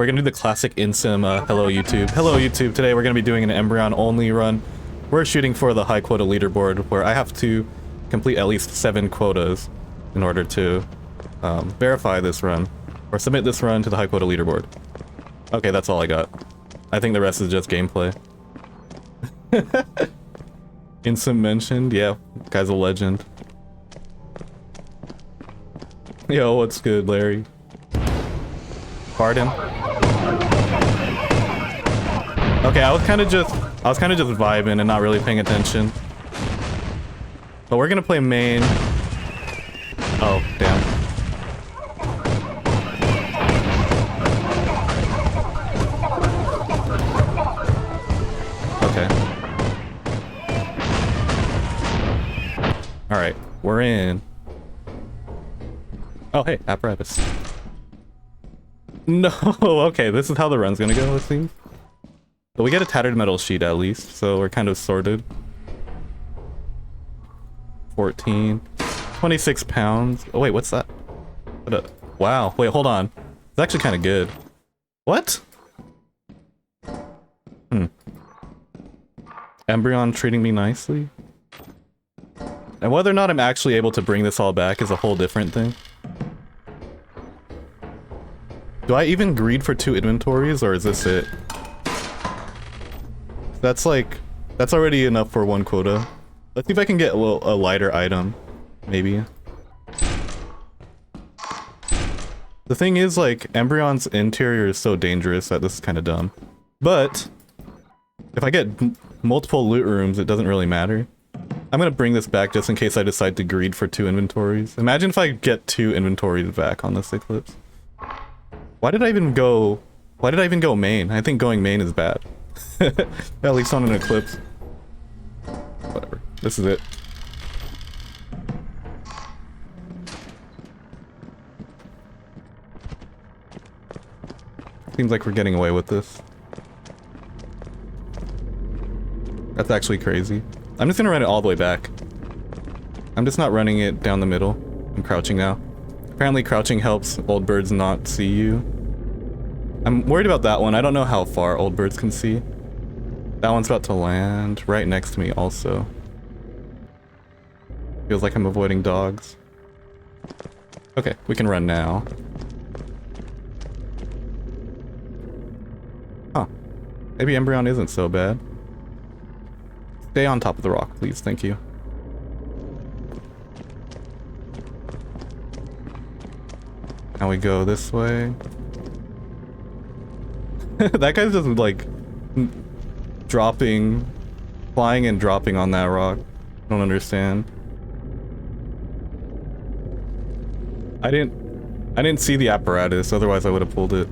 We're gonna do the classic InSim, hello YouTube. Hello YouTube, today we're gonna be doing an Embrion only run. We're shooting for the high quota leaderboard, where I have to complete at least 7 quotas in order to verify this run, or submit this run to the high quota leaderboard. Okay, that's all I got. I think the rest is just gameplay. InSim mentioned, yeah, guy's a legend. Yo, what's good, Larry? Pardon? Okay, I was kind of just vibing and not really paying attention. But we're gonna play main. Oh, damn. Okay. Alright, we're in. Oh, hey, apparatus. No, okay, this is how the run's gonna go, it seems. But we get a tattered metal sheet at least, so we're kind of sorted. 14. 26 pounds. Oh wait, what's that? Wow, wait, hold on. It's actually kind of good. What? Embrion treating me nicely? And whether or not I'm actually able to bring this all back is a whole different thing. Do I even greed for 2 inventories, or is this it? That's already enough for 1 quota. Let's see if I can get a lighter item, maybe. The thing is, like, Embrion's interior is so dangerous that this is kind of dumb. But if I get multiple loot rooms, it doesn't really matter. I'm gonna bring this back just in case I decide to greed for 2 inventories. Imagine if I get 2 inventories back on this Eclipse. Why did I even go main? I think going main is bad. At least on an Eclipse. Whatever. This is it. Seems like we're getting away with this. That's actually crazy. I'm just gonna run it all the way back. I'm just not running it down the middle. I'm crouching now. Apparently crouching helps old birds not see you. I'm worried about that one. I don't know how far old birds can see. That one's about to land right next to me also. Feels like I'm avoiding dogs. Okay, we can run now. Huh. Maybe Embrion isn't so bad. Stay on top of the rock, please. Thank you. Now we go this way. That guy's just like flying and dropping on that rock. I don't understand. I didn't see the apparatus, otherwise I would have pulled it.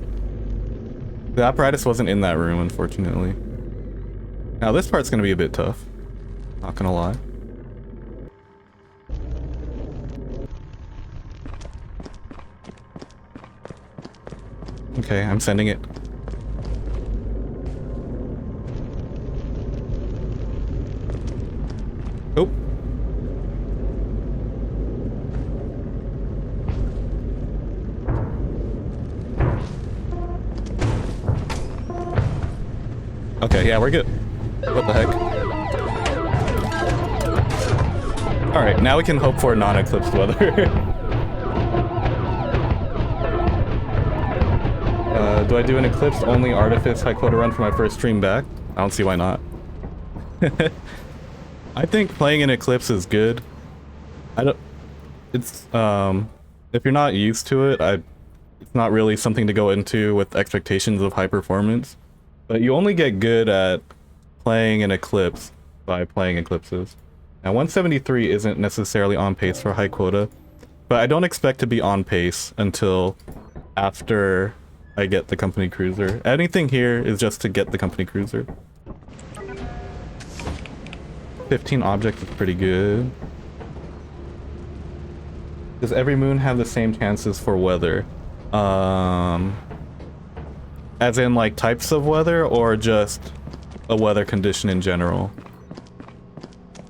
The apparatus wasn't in that room, unfortunately. Now this part's gonna be a bit tough. Not gonna lie. Okay, I'm sending it. Oh. Okay, yeah, we're good. What the heck? Alright, now we can hope for non-eclipse weather. Do I do an eclipse only artifice high quota run for my first stream back? I don't see why not. I think playing an eclipse is good. If you're not used to it, it's not really something to go into with expectations of high performance. But you only get good at playing an eclipse by playing eclipses. Now 173 isn't necessarily on pace for high quota, but I don't expect to be on pace until after I get the company cruiser. Anything here is just to get the company cruiser. 15 objects is pretty good. Does every moon have the same chances for weather? As in like types of weather, or just a weather condition in general?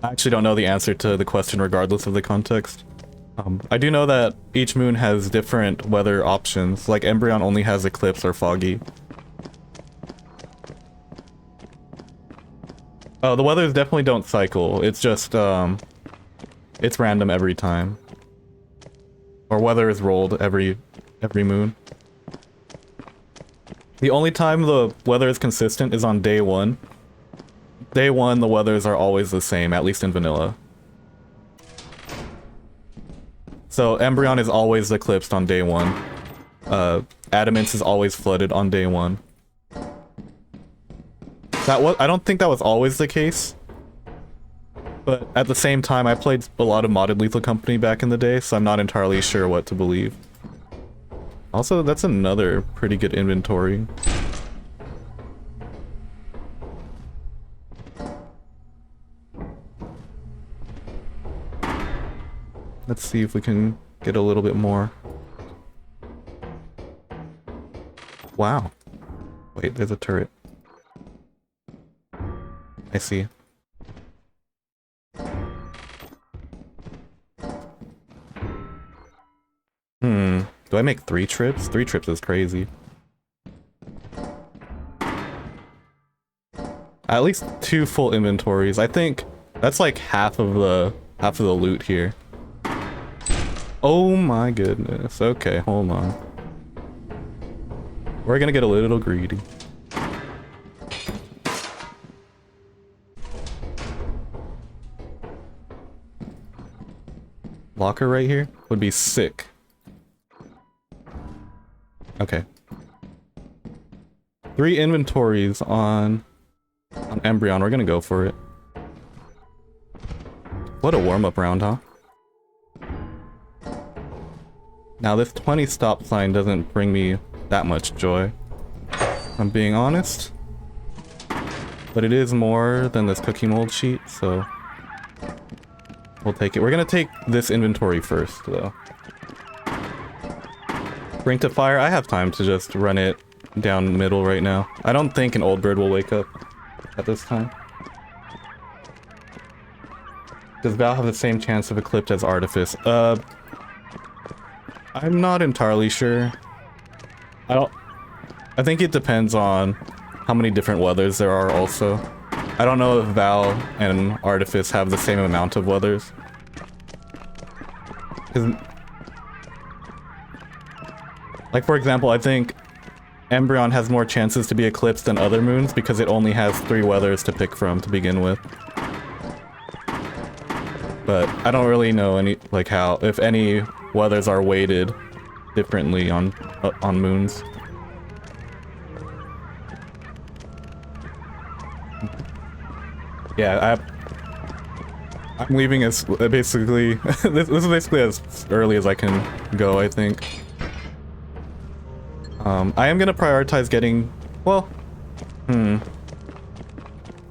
I actually don't know the answer to the question regardless of the context. I do know that each moon has different weather options, like Embrion only has eclipse or foggy. Oh, the weathers definitely don't cycle, it's just, it's random every time. Or weather is rolled every moon. The only time the weather is consistent is on day 1. Day 1, the weathers are always the same, at least in vanilla. So Embrion is always eclipsed on day 1. Adamance is always flooded on day 1. I don't think that was always the case. But at the same time, I played a lot of modded Lethal Company back in the day, so I'm not entirely sure what to believe. Also, that's another pretty good inventory. Let's see if we can get a little bit more. Wow. Wait, there's a turret. I see. Do I make 3 trips? 3 trips is crazy. At least 2 full inventories. I think that's like half of the loot here. Oh my goodness. Okay, hold on. We're gonna get a little greedy. Locker right here would be sick. Okay. 3 inventories on Embrion. We're gonna go for it. What a warm-up round, huh? Now this 20 stop sign doesn't bring me that much joy, if I'm being honest. But it is more than this cookie mold sheet, so we'll take it. We're gonna take this inventory first, though. Bring to fire, I have time to just run it down middle right now. I don't think an old bird will wake up at this time. Does Val have the same chance of Eclipse as Artifice? I'm not entirely sure. I think it depends on how many different weathers there are also. I don't know if Val and Artifice have the same amount of weathers. Like, for example, I think Embrion has more chances to be eclipsed than other moons because it only has 3 weathers to pick from to begin with. But I don't really know if any weathers are weighted differently on moons. Yeah, I'm leaving as basically this is basically as early as I can go, I think. I am gonna prioritize getting, well,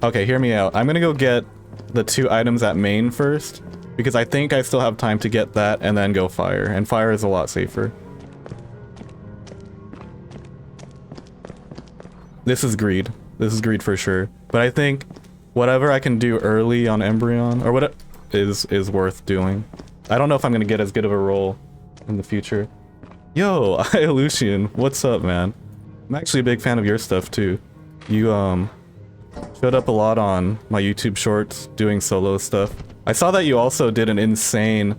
okay, hear me out. I'm gonna go get the 2 items at main first, because I think I still have time to get that and then go fire, and fire is a lot safer. This is greed. This is greed for sure. But I think whatever I can do early on Embrion, or what is worth doing. I don't know if I'm gonna get as good of a roll in the future. Yo, Lucian, what's up, man? I'm actually a big fan of your stuff too. You showed up a lot on my YouTube shorts doing solo stuff. I saw that you also did an insane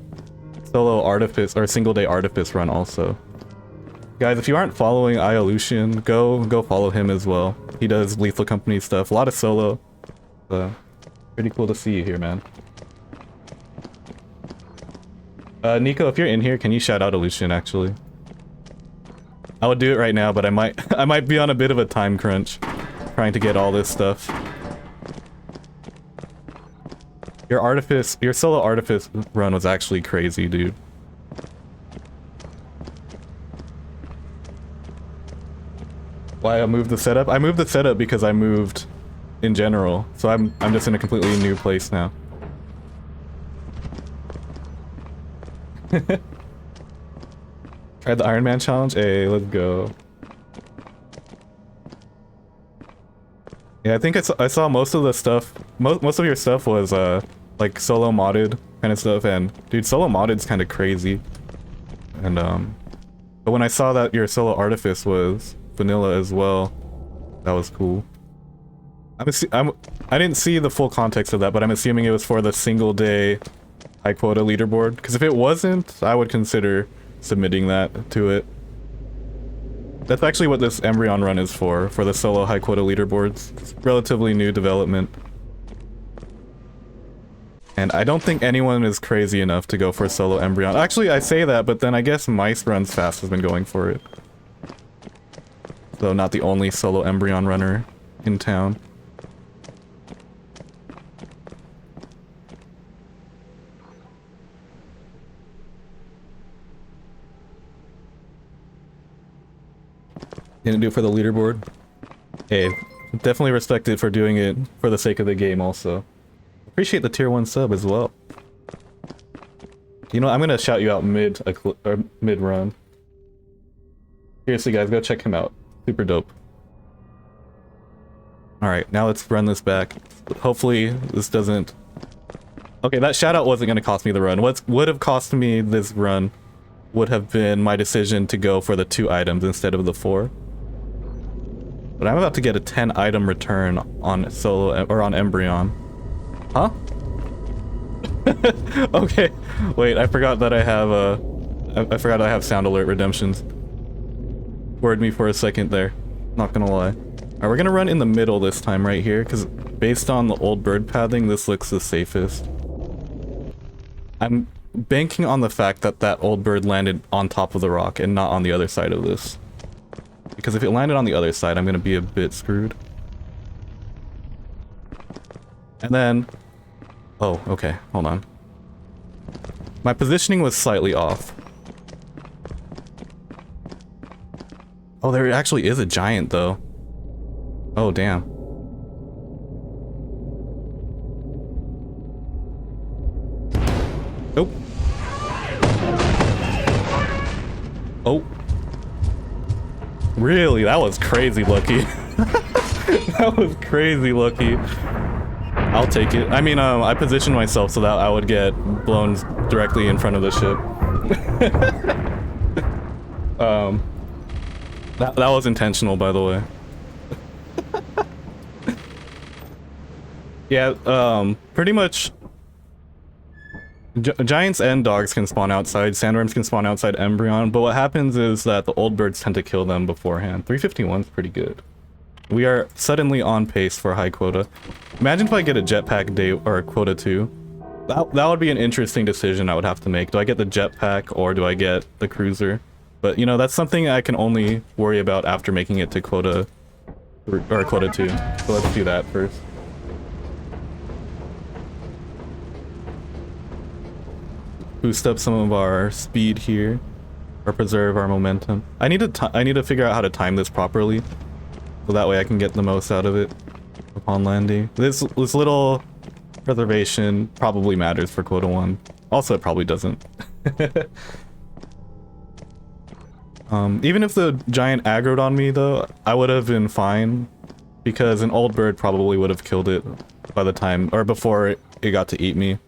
solo Artifice or single day Artifice run also. Guys, if you aren't following Lucian, go follow him as well. He does Lethal Company stuff, a lot of solo. Pretty cool to see you here, man. Nico, if you're in here, can you shout out Lucian actually? I would do it right now, but I might be on a bit of a time crunch trying to get all this stuff. Your solo Artifice run was actually crazy, dude. Why I moved the setup? I moved the setup because I moved in general, so I'm just in a completely new place now. Tried the Iron Man challenge? Hey, let's go. Yeah, I think I saw most of the stuff. Most of your stuff was like solo modded kind of stuff. And dude, solo modded's kind of crazy. And but when I saw that your solo artifice was vanilla as well, that was cool. I didn't see the full context of that, but I'm assuming it was for the single day high quota leaderboard. Because if it wasn't, I would consider submitting that to it. That's actually what this Embrion run is for the solo high quota leaderboards. It's relatively new development. And I don't think anyone is crazy enough to go for solo Embrion. Actually, I say that, but then I guess Mice Runs Fast has been going for it. So not the only solo Embrion runner in town. Didn't do it for the leaderboard. Hey, definitely respect it for doing it for the sake of the game also. Appreciate the tier 1 sub as well. You know, I'm gonna shout you out mid-run. Seriously guys, go check him out. Super dope. Alright, now let's run this back. Hopefully this doesn't... Okay, that shoutout wasn't gonna cost me the run. What would have cost me this run would have been my decision to go for the 2 items instead of the 4. But I'm about to get a 10 item return on solo or on Embrion. Huh? Okay. Wait, I forgot that I have I forgot I have sound alert redemptions. Worried me for a second there. Not gonna lie. Alright, we're gonna run in the middle this time right here, because based on the old bird pathing, this looks the safest. I'm banking on the fact that that old bird landed on top of the rock and not on the other side of this. Because if it landed on the other side, I'm gonna be a bit screwed. And then... Oh, okay, hold on. My positioning was slightly off. Oh, there actually is a giant, though. Oh, damn. Nope. Oh. Really? That was crazy lucky. That was crazy lucky. I'll take it. I mean, I positioned myself so that I would get blown directly in front of the ship. That was intentional, by the way. Yeah, pretty much giants and dogs can spawn outside, sandworms can spawn outside Embrion, but what happens is that the old birds tend to kill them beforehand. 351 is pretty good. We are suddenly on pace for high quota. Imagine if I get a jetpack day or a quota 2. That would be an interesting decision I would have to make. Do I get the jetpack or do I get the cruiser? But you know, that's something I can only worry about after making it to quota or quota 2. So let's do that first. Boost up some of our speed here, or preserve our momentum. I need to figure out how to time this properly, so that way I can get the most out of it upon landing. This little preservation probably matters for quota 1. Also, it probably doesn't. Even if the giant aggroed on me, though, I would have been fine, because an old bird probably would have killed it by the time, or before it got to eat me.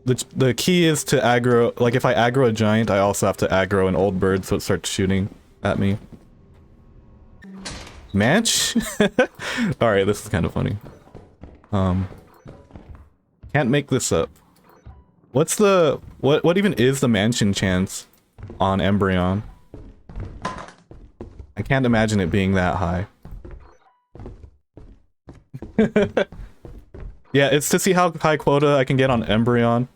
The key is to aggro, like if I aggro a giant, I also have to aggro an old bird so it starts shooting at me. Manch? Alright, this is kind of funny. Can't make this up. What's the... What even is the mansion chance on Embrion? I can't imagine it being that high. Yeah, it's to see how high quota I can get on Embrion.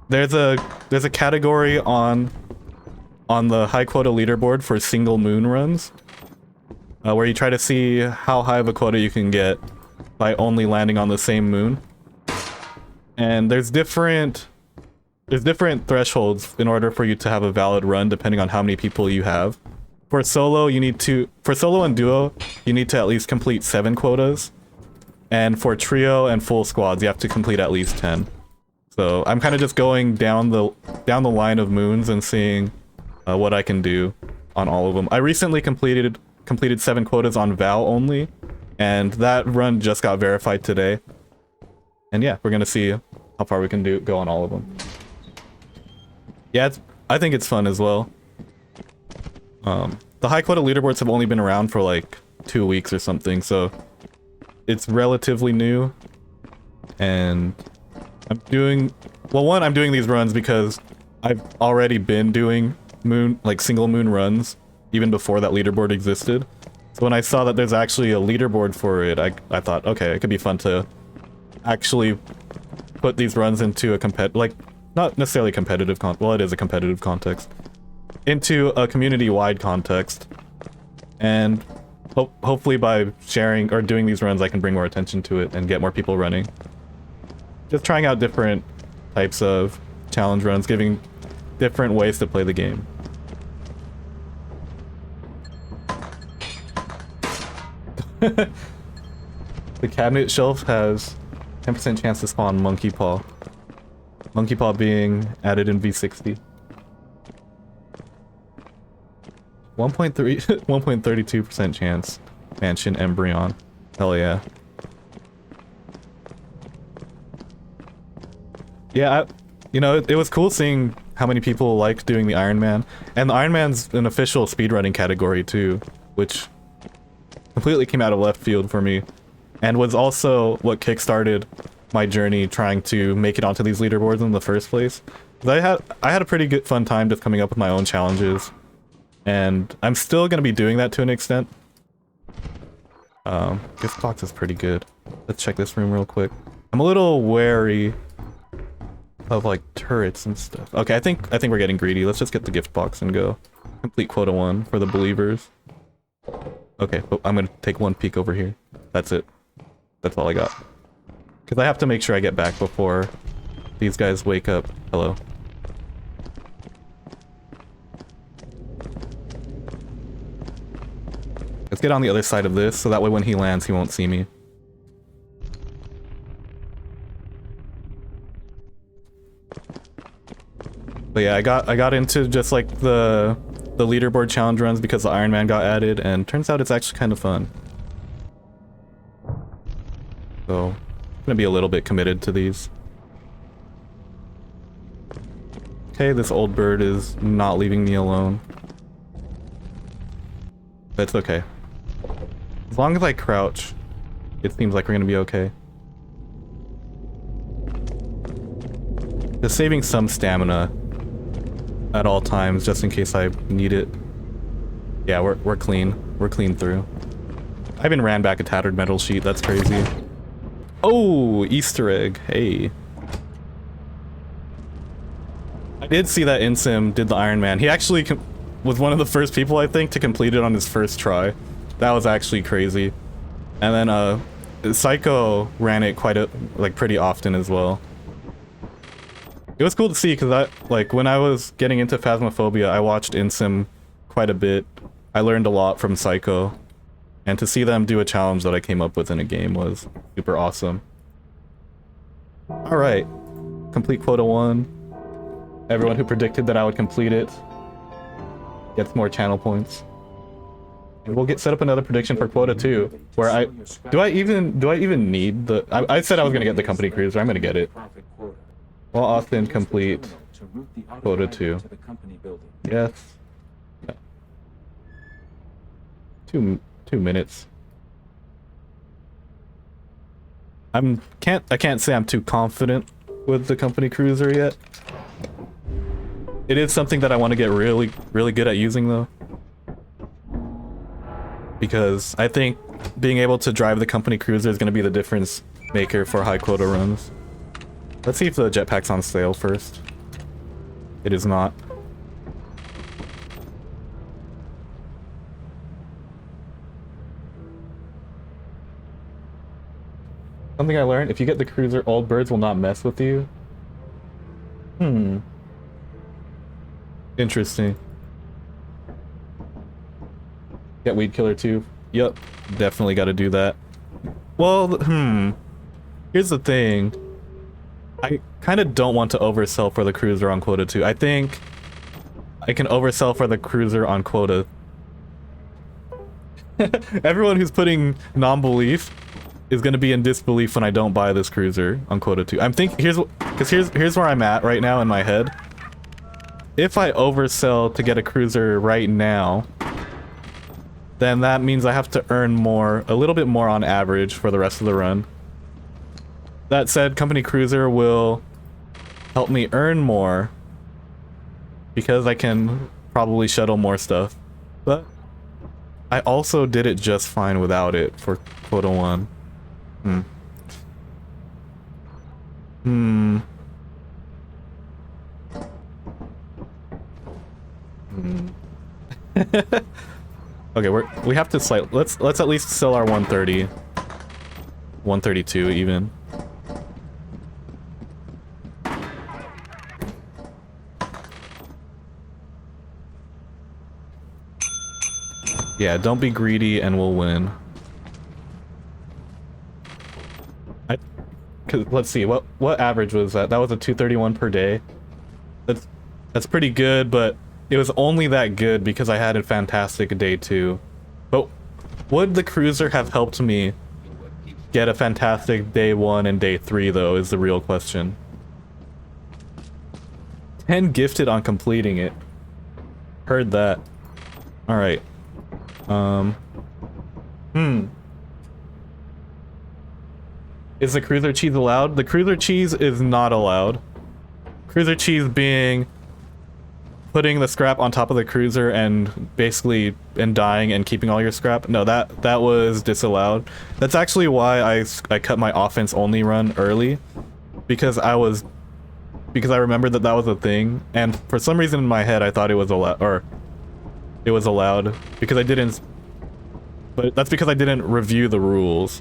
There's a category on the high quota leaderboard for single moon runs, where you try to see how high of a quota you can get by only landing on the same moon. And there's different thresholds in order for you to have a valid run, depending on how many people you have. For solo and duo, you need to at least complete 7 quotas. And for trio and full squads, you have to complete at least 10. So I'm kind of just going down the line of moons and seeing what I can do on all of them. I recently completed 7 quotas on Val only, and that run just got verified today. And yeah, we're gonna see how far we can go on all of them. Yeah, I think it's fun as well. The High Quota leaderboards have only been around for like 2 weeks or something, so it's relatively new. And I'm doing, well, one, I'm doing these runs because I've already been doing single moon runs even before that leaderboard existed. So when I saw that there's actually a leaderboard for it, I thought, okay, it could be fun to actually put these runs into a not necessarily competitive well, it is a competitive context, into a community-wide context. And hopefully by sharing or doing these runs, I can bring more attention to it and get more people running. Just trying out different types of challenge runs, giving different ways to play the game. The cabinet shelf has 10% chance to spawn monkey paw. Monkey paw being added in V60. 1.32% chance. Mansion Embrion. Hell yeah. Yeah, you know, it was cool seeing how many people like doing the Iron Man. And the Iron Man's an official speedrunning category too, which completely came out of left field for me. And was also what kickstarted my journey trying to make it onto these leaderboards in the first place. 'Cause I had a pretty good fun time just coming up with my own challenges. And I'm still gonna be doing that to an extent. Gift box is pretty good. Let's check this room real quick. I'm a little wary of like turrets and stuff. Okay, I think we're getting greedy. Let's just get the gift box and go. Complete quota 1 for the believers. Okay, but I'm gonna take one peek over here. That's it. That's all I got. Because I have to make sure I get back before these guys wake up. Hello. Let's get on the other side of this, so that way when he lands, he won't see me. But yeah, I got into just like the leaderboard challenge runs because the Iron Man got added, and turns out it's actually kind of fun. So, I'm gonna be a little bit committed to these. Okay, this old bird is not leaving me alone. That's okay. As long as I crouch, it seems like we're gonna be okay. Just saving some stamina at all times, just in case I need it. Yeah, we're clean. We're clean through. I even ran back a tattered metal sheet. That's crazy. Oh, Easter egg. Hey. I did see that Insim did the Iron Man. He actually was one of the first people, I think, to complete it on his first try. That was actually crazy. And then Psycho ran it pretty often as well. It was cool to see because when I was getting into Phasmophobia, I watched Insim quite a bit. I learned a lot from Psycho. And to see them do a challenge that I came up with in a game was super awesome. Alright. Complete quota 1. Everyone who predicted that I would complete it gets more channel points. And we'll set up another prediction for quota 2, where do I even need the I said I was gonna get the company cruiser. I'm gonna get it. While Austin complete quota 2. Yes. No. 2 minutes. I can't say I'm too confident with the company cruiser yet. It is something that I want to get really good at using though. Because I think being able to drive the company cruiser is going to be the difference maker for high quota runs. Let's see if the jetpack's on sale first. It is not. Something I learned, if you get the cruiser, old birds will not mess with you. Interesting. Get Weed Killer too. Yep, definitely gotta do that. Well, here's the thing. I kind of don't want to oversell for the cruiser on quota 2. I think I can oversell for the cruiser on quota. Everyone who's putting non-belief is gonna be in disbelief when I don't buy this cruiser on Quota 2. I'm thinking, here's where I'm at right now in my head. If I oversell to get a cruiser right now, then that means I have to earn more, a little bit more on average for the rest of the run. That said, company cruiser will help me earn more because I can probably shuttle more stuff. But I also did it just fine without it for Quota 1. Okay, we have to let's at least sell our 130. 132 even. Yeah, don't be greedy and we'll win. Let's see, what average was that? That was a 231 per day. That's pretty good, but it was only that good because I had a fantastic day 2. But would the cruiser have helped me get a fantastic day 1 and day 3 though, is the real question. 10 gifted on completing it. Heard that. Alright. Is the cruiser cheese allowed? The cruiser cheese is not allowed. Cruiser cheese being putting the scrap on top of the cruiser and basically dying and keeping all your scrap. No, that was disallowed. That's actually why I cut my offense only run early, because I remembered that was a thing, and for some reason in my head I thought it was allowed because I didn't. But that's because I didn't review the rules.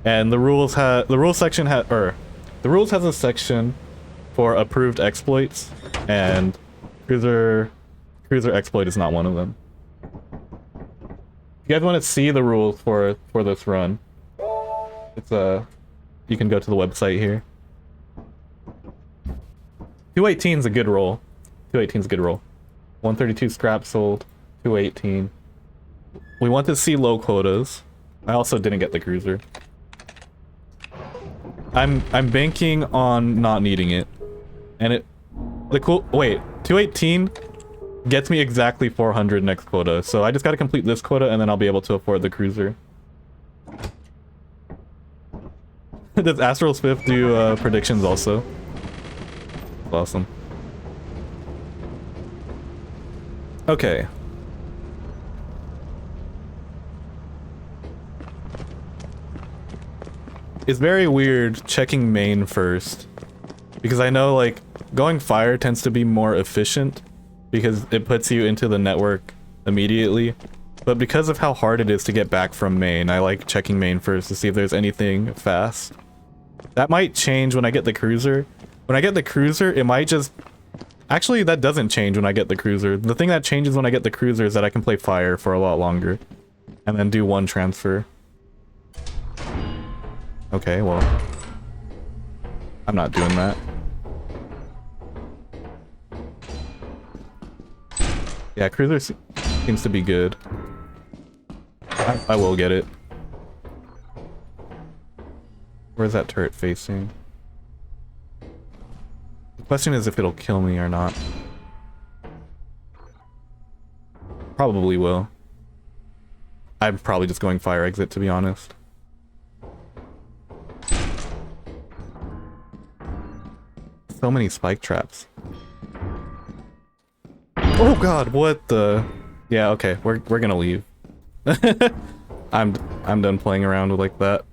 And the rules has a section for approved exploits, and cruiser exploit is not one of them. If you guys want to see the rules for this run, it's you can go to the website here. 218 is a good roll. 218 is a good roll. 132 scrap sold. 218. We want to see low quotas. I also didn't get the cruiser. I'm banking on not needing it. And wait, 218 gets me exactly 400 next quota, so I just gotta complete this quota and then I'll be able to afford the cruiser. Does Astral Spiff do predictions also? Awesome. Okay. It's very weird checking main first, because I know like going fire tends to be more efficient because it puts you into the network immediately, but because of how hard it is to get back from main, I like checking main first to see if there's anything fast. That might change when I get the cruiser. When I get the cruiser, it might just... Actually, that doesn't change when I get the cruiser. The thing that changes when I get the cruiser is that I can play fire for a lot longer and then do one transfer. Okay, well, I'm not doing that. Yeah, cruiser seems to be good. I will get it. Where's that turret facing? The question is if it'll kill me or not. Probably will. I'm probably just going fire exit, to be honest. So many spike traps. Oh god, what the... Yeah, okay, we're gonna leave. I'm done playing around with like that.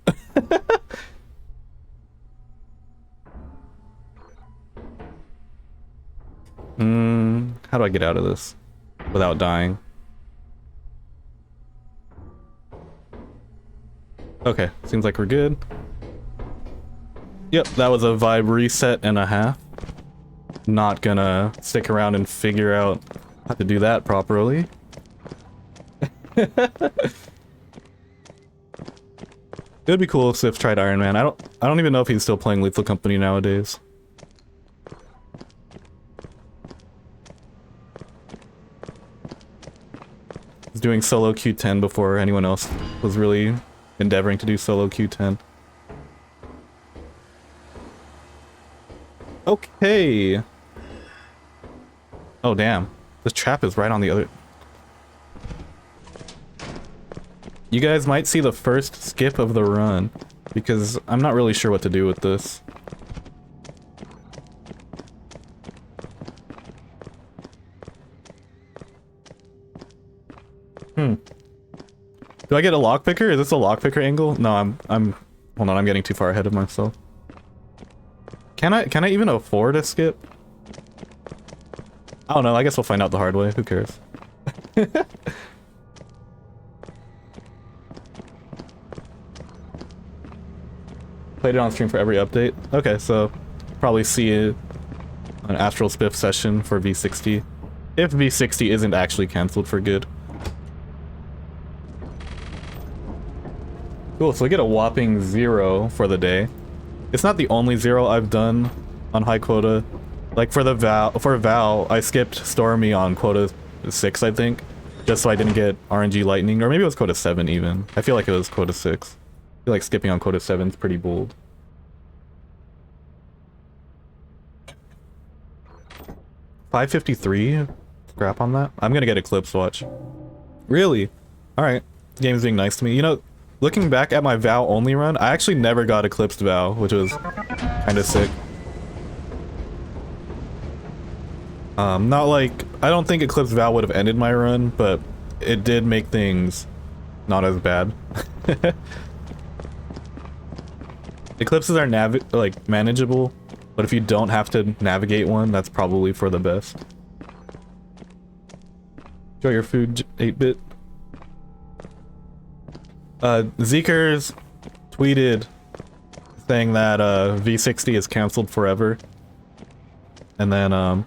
How do I get out of this without dying? Okay, seems like we're good. Yep, that was a vibe reset and a half. Not gonna stick around and figure out how to do that properly. It would be cool if Sif tried Iron Man. I don't even know if he's still playing Lethal Company nowadays. He's doing solo Q10 before anyone else was really endeavoring to do solo Q10. Okay. Oh damn, this trap is right on the other. You guys might see the first skip of the run, because I'm not really sure what to do with this. Do I get a lockpicker? Is this a lockpicker angle? No, I'm hold on, I'm getting too far ahead of myself. Can I even afford a skip? I don't know, I guess we'll find out the hard way. Who cares? Played it on stream for every update. Okay, so probably see an Astral Spiff session for V60. If V60 isn't actually cancelled for good. Cool, so we get a whopping 0 for the day. It's not the only 0 I've done on High Quota. Like for Val, I skipped Stormy on quota 6, I think. Just so I didn't get RNG Lightning, or maybe it was quota 7 even. I feel like it was quota 6. I feel like skipping on quota 7 is pretty bold. $553? Scrap on that? I'm gonna get Eclipse Watch. Really? Alright. The game's being nice to me. You know, looking back at my Vow only run, I actually never got Eclipsed Vow, which was kinda sick. Not like, I don't think Eclipsed Vow would have ended my run, but it did make things not as bad. Eclipses are manageable, but if you don't have to navigate one, that's probably for the best. Enjoy your food, 8-bit. Zeekers tweeted saying that V60 is cancelled forever. And then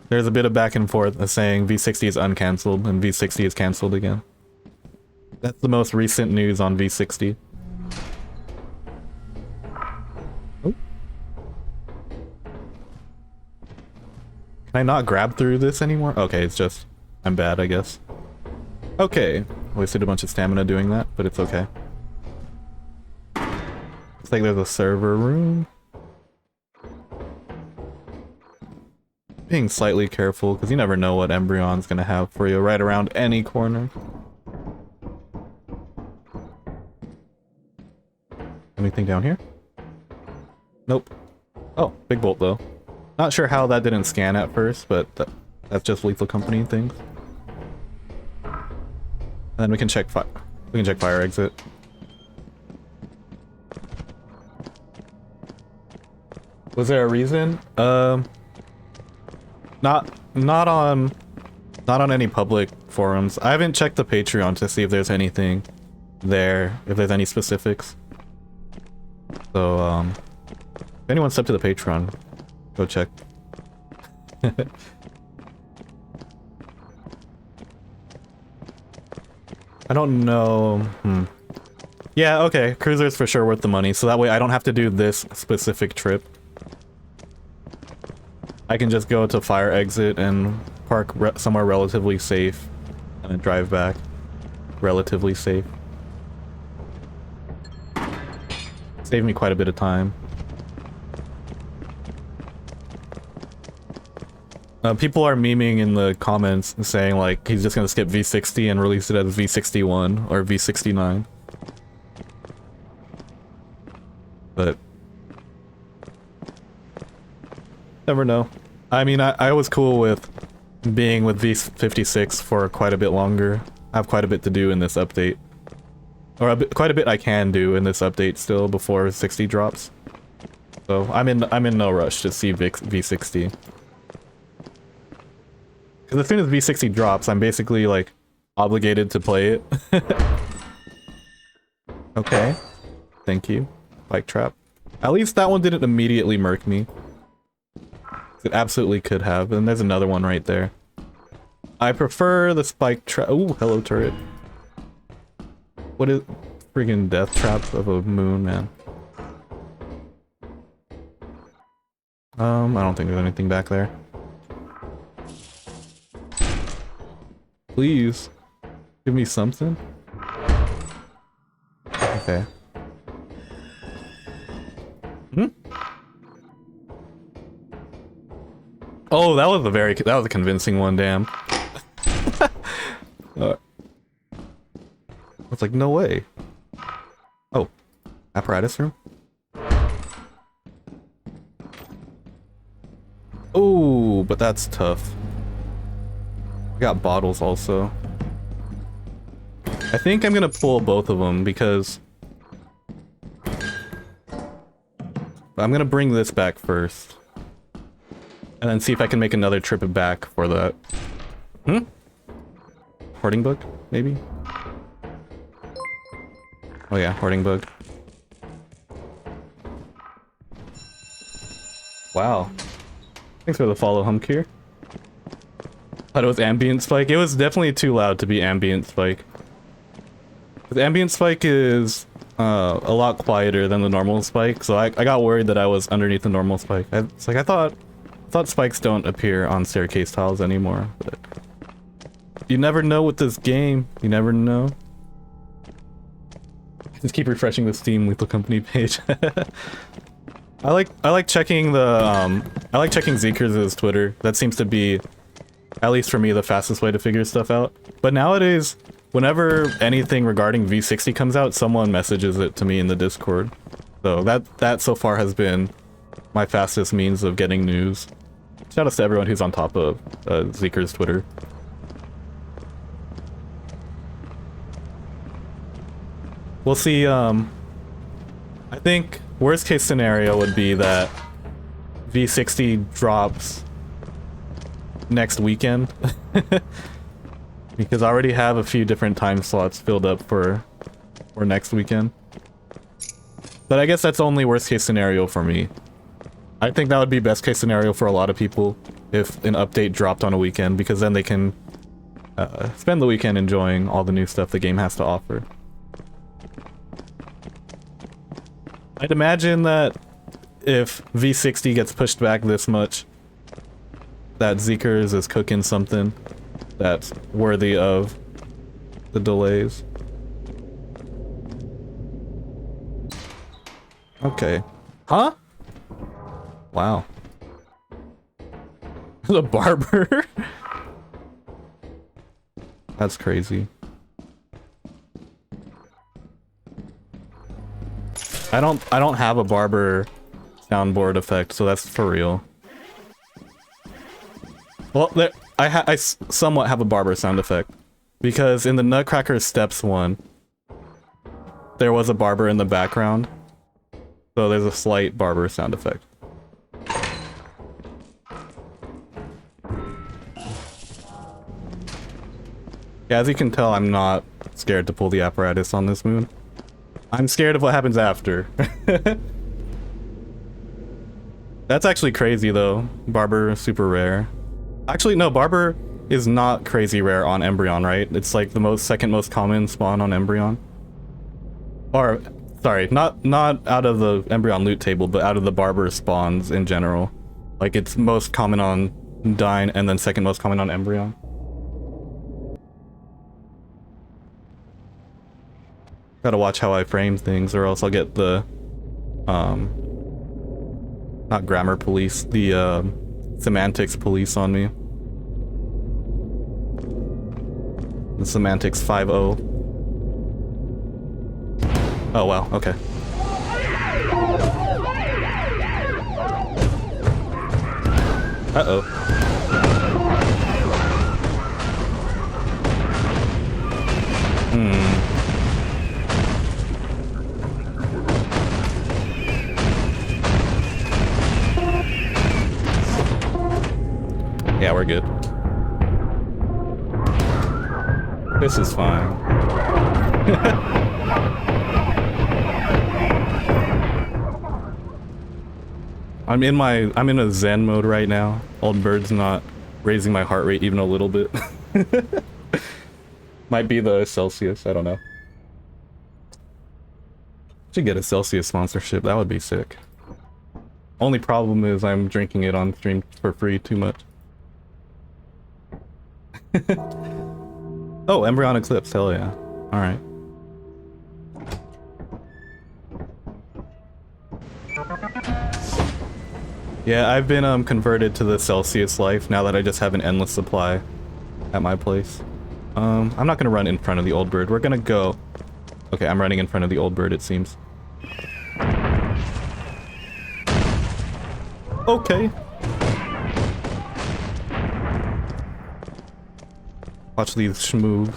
there's a bit of back and forth saying V60 is uncancelled and V60 is cancelled again. That's the most recent news on V60. Oh. Can I not grab through this anymore? Okay, it's just I'm bad, I guess. Okay. Wasted a bunch of stamina doing that, but it's okay. Looks like there's a server room. Being slightly careful, because you never know what Embrion's gonna have for you right around any corner. Anything down here? Nope. Oh, big bolt though. Not sure how that didn't scan at first, but that's just Lethal Company things. And then we can check fire exit. Was there a reason? Not on any public forums. I haven't checked the Patreon to see if there's anything there, if there's any specifics. So if anyone stepped to the Patreon, go check. I don't know. Yeah, okay. Cruiser's for sure worth the money, so that way I don't have to do this specific trip. I can just go to fire exit and park somewhere relatively safe and then drive back relatively safe. Saved me quite a bit of time. People are memeing in the comments saying like he's just gonna skip V60 and release it as V61 or V69. But never know. I mean, I was cool with being with V56 for quite a bit longer. I have quite a bit to do in this update. Or quite a bit I can do in this update still before 60 drops. So I'm in no rush to see V60. Because as soon as V60 drops, I'm basically like obligated to play it. Okay. Thank you. Bike trap. At least that one didn't immediately murk me. It absolutely could have, and there's another one right there. I prefer the spike trap. Ooh, hello turret. What is freaking death trap of a moon, man? I don't think there's anything back there. Please, give me something. Okay. Hmm? Oh, that was a convincing one, damn. I was like, no way. Oh, apparatus room? Oh, but that's tough. We got bottles also. I think I'm gonna pull both of them because I'm gonna bring this back first. And then see if I can make another trip back for that. Hmm? Hoarding book, maybe? Oh yeah, hoarding book. Wow. Thanks for the follow, Humkier. Thought it was ambient spike. It was definitely too loud to be ambient spike. The ambient spike is a lot quieter than the normal spike, so I got worried that I was underneath the normal spike. It's like I thought spikes don't appear on staircase tiles anymore, but you never know with this game. You never know. Just keep refreshing the Steam Lethal Company page. I like checking the I like checking Zeekers' Twitter. That seems to be, at least for me, the fastest way to figure stuff out. But nowadays, whenever anything regarding V60 comes out, someone messages it to me in the Discord. So that so far has been my fastest means of getting news. Shout out to everyone who's on top of Zeekers' Twitter. We'll see, I think worst case scenario would be that V60 drops next weekend. Because I already have a few different time slots filled up for next weekend. But I guess that's only worst case scenario for me. I think that would be best case scenario for a lot of people if an update dropped on a weekend, because then they can spend the weekend enjoying all the new stuff the game has to offer. I'd imagine that if V60 gets pushed back this much, that Zeekers is cooking something that's worthy of the delays. Okay. Huh? Wow. The barber? That's crazy. I don't have a barber soundboard effect, so that's for real. Well, I somewhat have a barber sound effect, because in the Nutcracker Steps one, there was a barber in the background, so there's a slight barber sound effect. Yeah, as you can tell, I'm not scared to pull the apparatus on this moon. I'm scared of what happens after. That's actually crazy though. Barber super rare. Actually, no, Barber is not crazy rare on Embrion, right? It's like the second most common spawn on Embrion. Or, sorry, not out of the Embrion loot table, but out of the Barber spawns in general. Like, it's most common on Dine and then second most common on Embrion. Gotta watch how I frame things, or else I'll get the, not grammar police, the, semantics police on me. The semantics 5-0. Oh, wow, okay. Uh-oh. Yeah, we're good. This is fine. I'm in a zen mode right now. Old Bird's not raising my heart rate even a little bit. Might be the Celsius, I don't know. Should get a Celsius sponsorship, that would be sick. Only problem is I'm drinking it on stream for free too much. Oh, Embrion Eclipse, hell yeah. Alright. Yeah, I've been converted to the Celsius life now that I just have an endless supply at my place. I'm not gonna run in front of the old bird. We're gonna go... Okay, I'm running in front of the old bird, it seems. Okay. Watch these schmoove.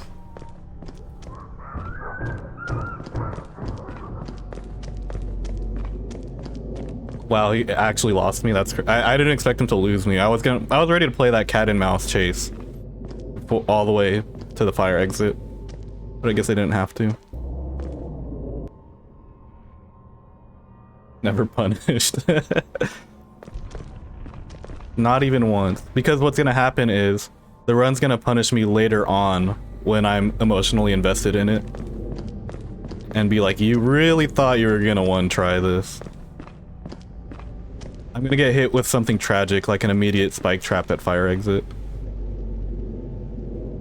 Wow, he actually lost me. I didn't expect him to lose me. I was ready to play that cat and mouse chase all the way to the fire exit, but I guess I didn't have to. Never punished. Not even once. Because what's gonna happen is the run's gonna punish me later on when I'm emotionally invested in it, and be like, you really thought you were gonna one-try this. I'm gonna get hit with something tragic, like an immediate spike trap at fire exit.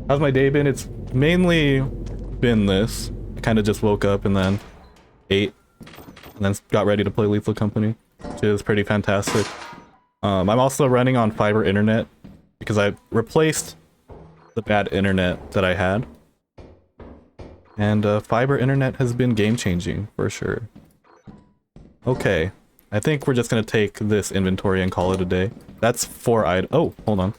How's my day been? It's mainly been this. I kind of just woke up and then ate, and then got ready to play Lethal Company, which is pretty fantastic. I'm also running on fiber internet because I replaced the bad internet that I had. And fiber internet has been game-changing, for sure. Okay. I think we're just gonna take this inventory and call it a day. That's 4 items. Oh, hold on.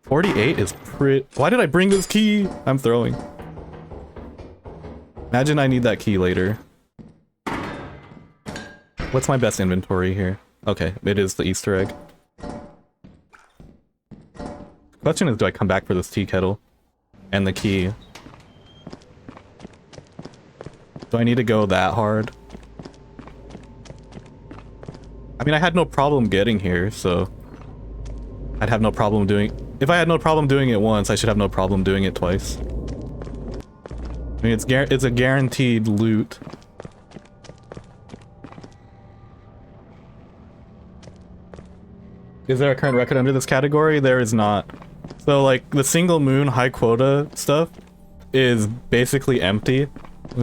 48 is pretty... Why did I bring this key? I'm throwing. Imagine I need that key later. What's my best inventory here? Okay, it is the Easter egg. Question is, do I come back for this tea kettle? And the key? Do I need to go that hard? I mean, I had no problem getting here, so... I'd have no problem doing... If I had no problem doing it once, I should have no problem doing it twice. I mean, it's a guaranteed loot. Is there a current record under this category? There is not. So, like, the single moon high quota stuff is basically empty.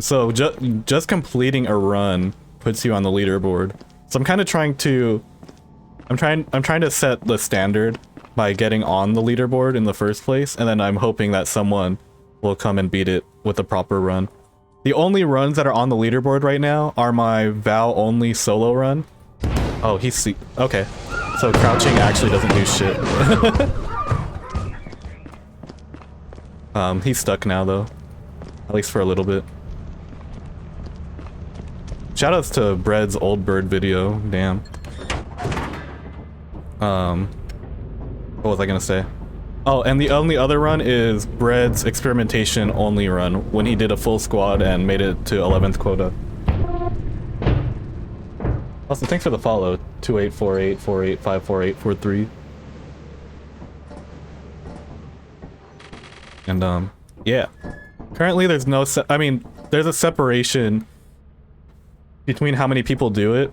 So, just completing a run puts you on the leaderboard. So I'm kind of trying to... I'm trying to set the standard by getting on the leaderboard in the first place, and then I'm hoping that someone will come and beat it with a proper run. The only runs that are on the leaderboard right now are my Vow-only solo run. Oh, okay. So crouching actually doesn't do shit. He's stuck now, though. At least for a little bit. Shoutouts to Bread's old bird video. Damn. What was I gonna say? Oh, and the only other run is Bread's experimentation only run, when he did a full squad and made it to 11th quota. Also, thanks for the follow, 284848544843. And yeah. Currently there's no there's a separation between how many people do it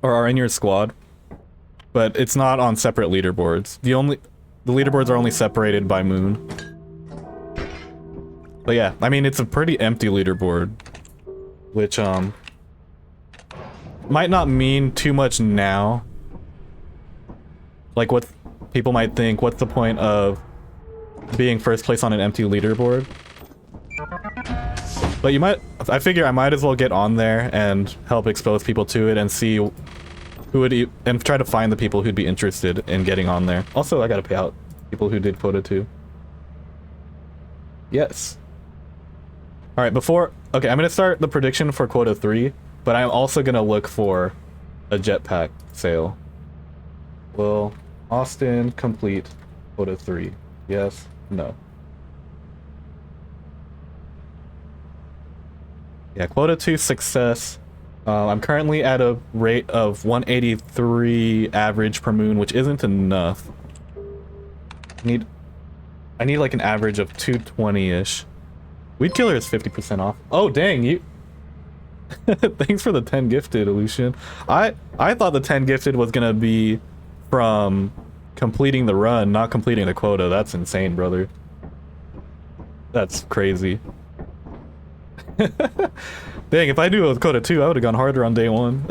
or are in your squad, but it's not on separate leaderboards. The leaderboards are only separated by moon. But yeah, I mean, it's a pretty empty leaderboard, which might not mean too much now. Like, what people might think, what's the point of being first place on an empty leaderboard? But I figure I might as well get on there and help expose people to it and see who would and try to find the people who'd be interested in getting on there. Also, I gotta pay out people who did quota 2. Yes. Alright, okay, I'm gonna start the prediction for quota 3, but I'm also gonna look for a jetpack sale. Will Austin complete quota 3? Yes? No. Yeah, quota 2 success. I'm currently at a rate of 183 average per moon, which isn't enough. I need like an average of 220-ish. Weed Killer is 50% off. Oh dang, you thanks for the 10 gifted, Lucian. I thought the 10 gifted was gonna be from completing the run, not completing the quota. That's insane, brother. That's crazy. Dang, if I knew it was quota 2, I would have gone harder on day 1.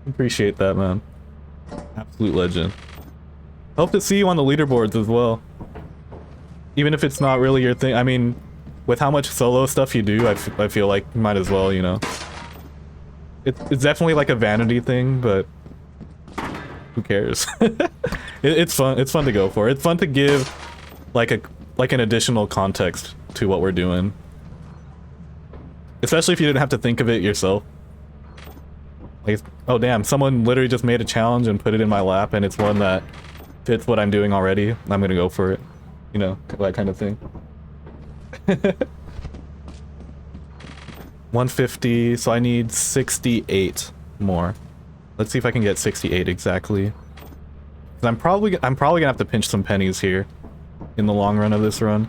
Appreciate that, man. Absolute legend. Hope to see you on the leaderboards as well. Even if it's not really your thing. I mean, with how much solo stuff you do, I feel like you might as well, you know. It's definitely like a vanity thing, but who cares? It's fun. It's fun to go for. It's fun to give like an additional context to what we're doing. Especially if you didn't have to think of it yourself. Like, oh damn, someone literally just made a challenge and put it in my lap, and it's one that fits what I'm doing already. I'm gonna go for it. You know, that kind of thing. 150, so I need 68 more. Let's see if I can get 68 exactly. 'Cause I'm probably gonna have to pinch some pennies here in the long run of this run.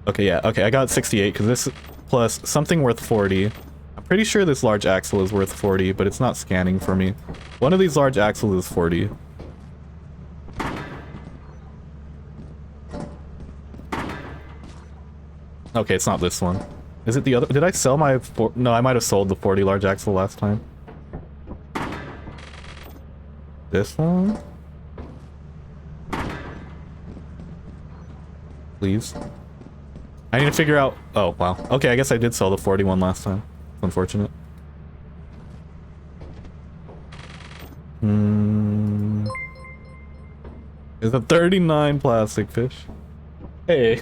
Okay, yeah, okay, I got 68 because this plus something worth 40. I'm pretty sure this large axle is worth 40, but it's not scanning for me. One of these large axles is 40. Okay, it's not this one. Is it the other? Did I sell my no, I might have sold the 40 large axle last time. This one? Please. I need to figure out... Oh, wow. Okay, I guess I did sell the 41 last time. Unfortunate. There's a 39 plastic fish. Hey.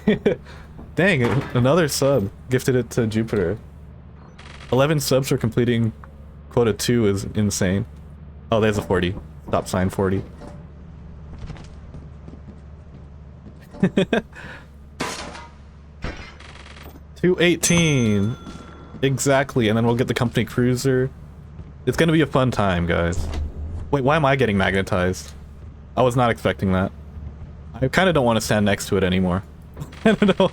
Dang, another sub. Gifted it to Jupiter. 11 subs for completing quota 2 is insane. Oh, there's a 40. Stop sign 40. $218. Exactly, and then we'll get the company cruiser. It's gonna be a fun time, guys. Wait, why am I getting magnetized? I was not expecting that. I kind of don't want to stand next to it anymore. I don't know.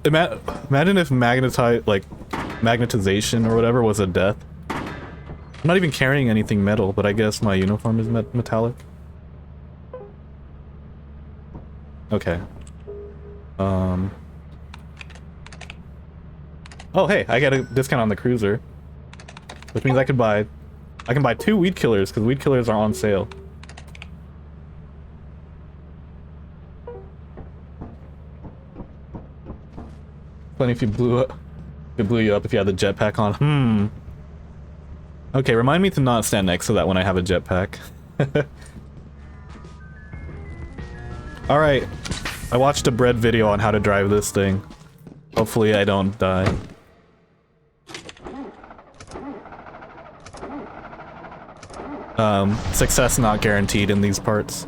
Imagine if magnetization or whatever was a death. I'm not even carrying anything metal, but I guess my uniform is metallic. Okay. Oh hey, I got a discount on the cruiser, which means I can buy 2 weed killers because weed killers are on sale. Funny if you blew you up if you had the jetpack on. Okay, remind me to not stand next to that when I have a jetpack. Alright, I watched a bread video on how to drive this thing. Hopefully I don't die. Success not guaranteed in these parts.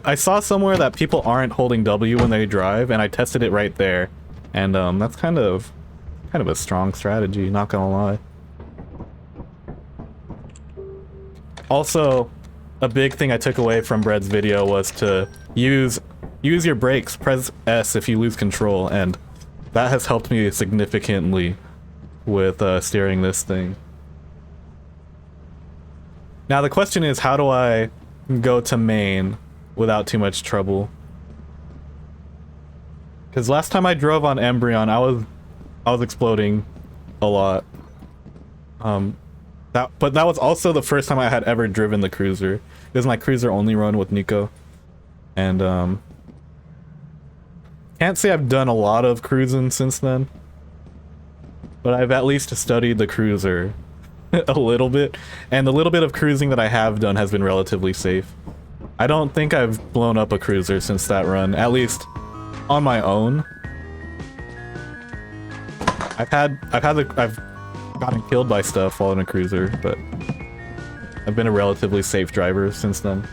I saw somewhere that people aren't holding W when they drive, and I tested it right there, and that's kind of a strong strategy, not gonna lie. Also, a big thing I took away from Bread's video was to use your brakes, press S if you lose control, and that has helped me significantly with steering this thing. Now the question is, how do I go to main without too much trouble? Because last time I drove on Embrion, I was exploding a lot. But that was also the first time I had ever driven the cruiser. It was my cruiser only run with Nico. And can't say I've done a lot of cruising since then, but I've at least studied the cruiser a little bit, and the little bit of cruising that I have done has been relatively safe. I don't think I've blown up a cruiser since that run, at least on my own. I've gotten killed by stuff while in a cruiser, but I've been a relatively safe driver since then.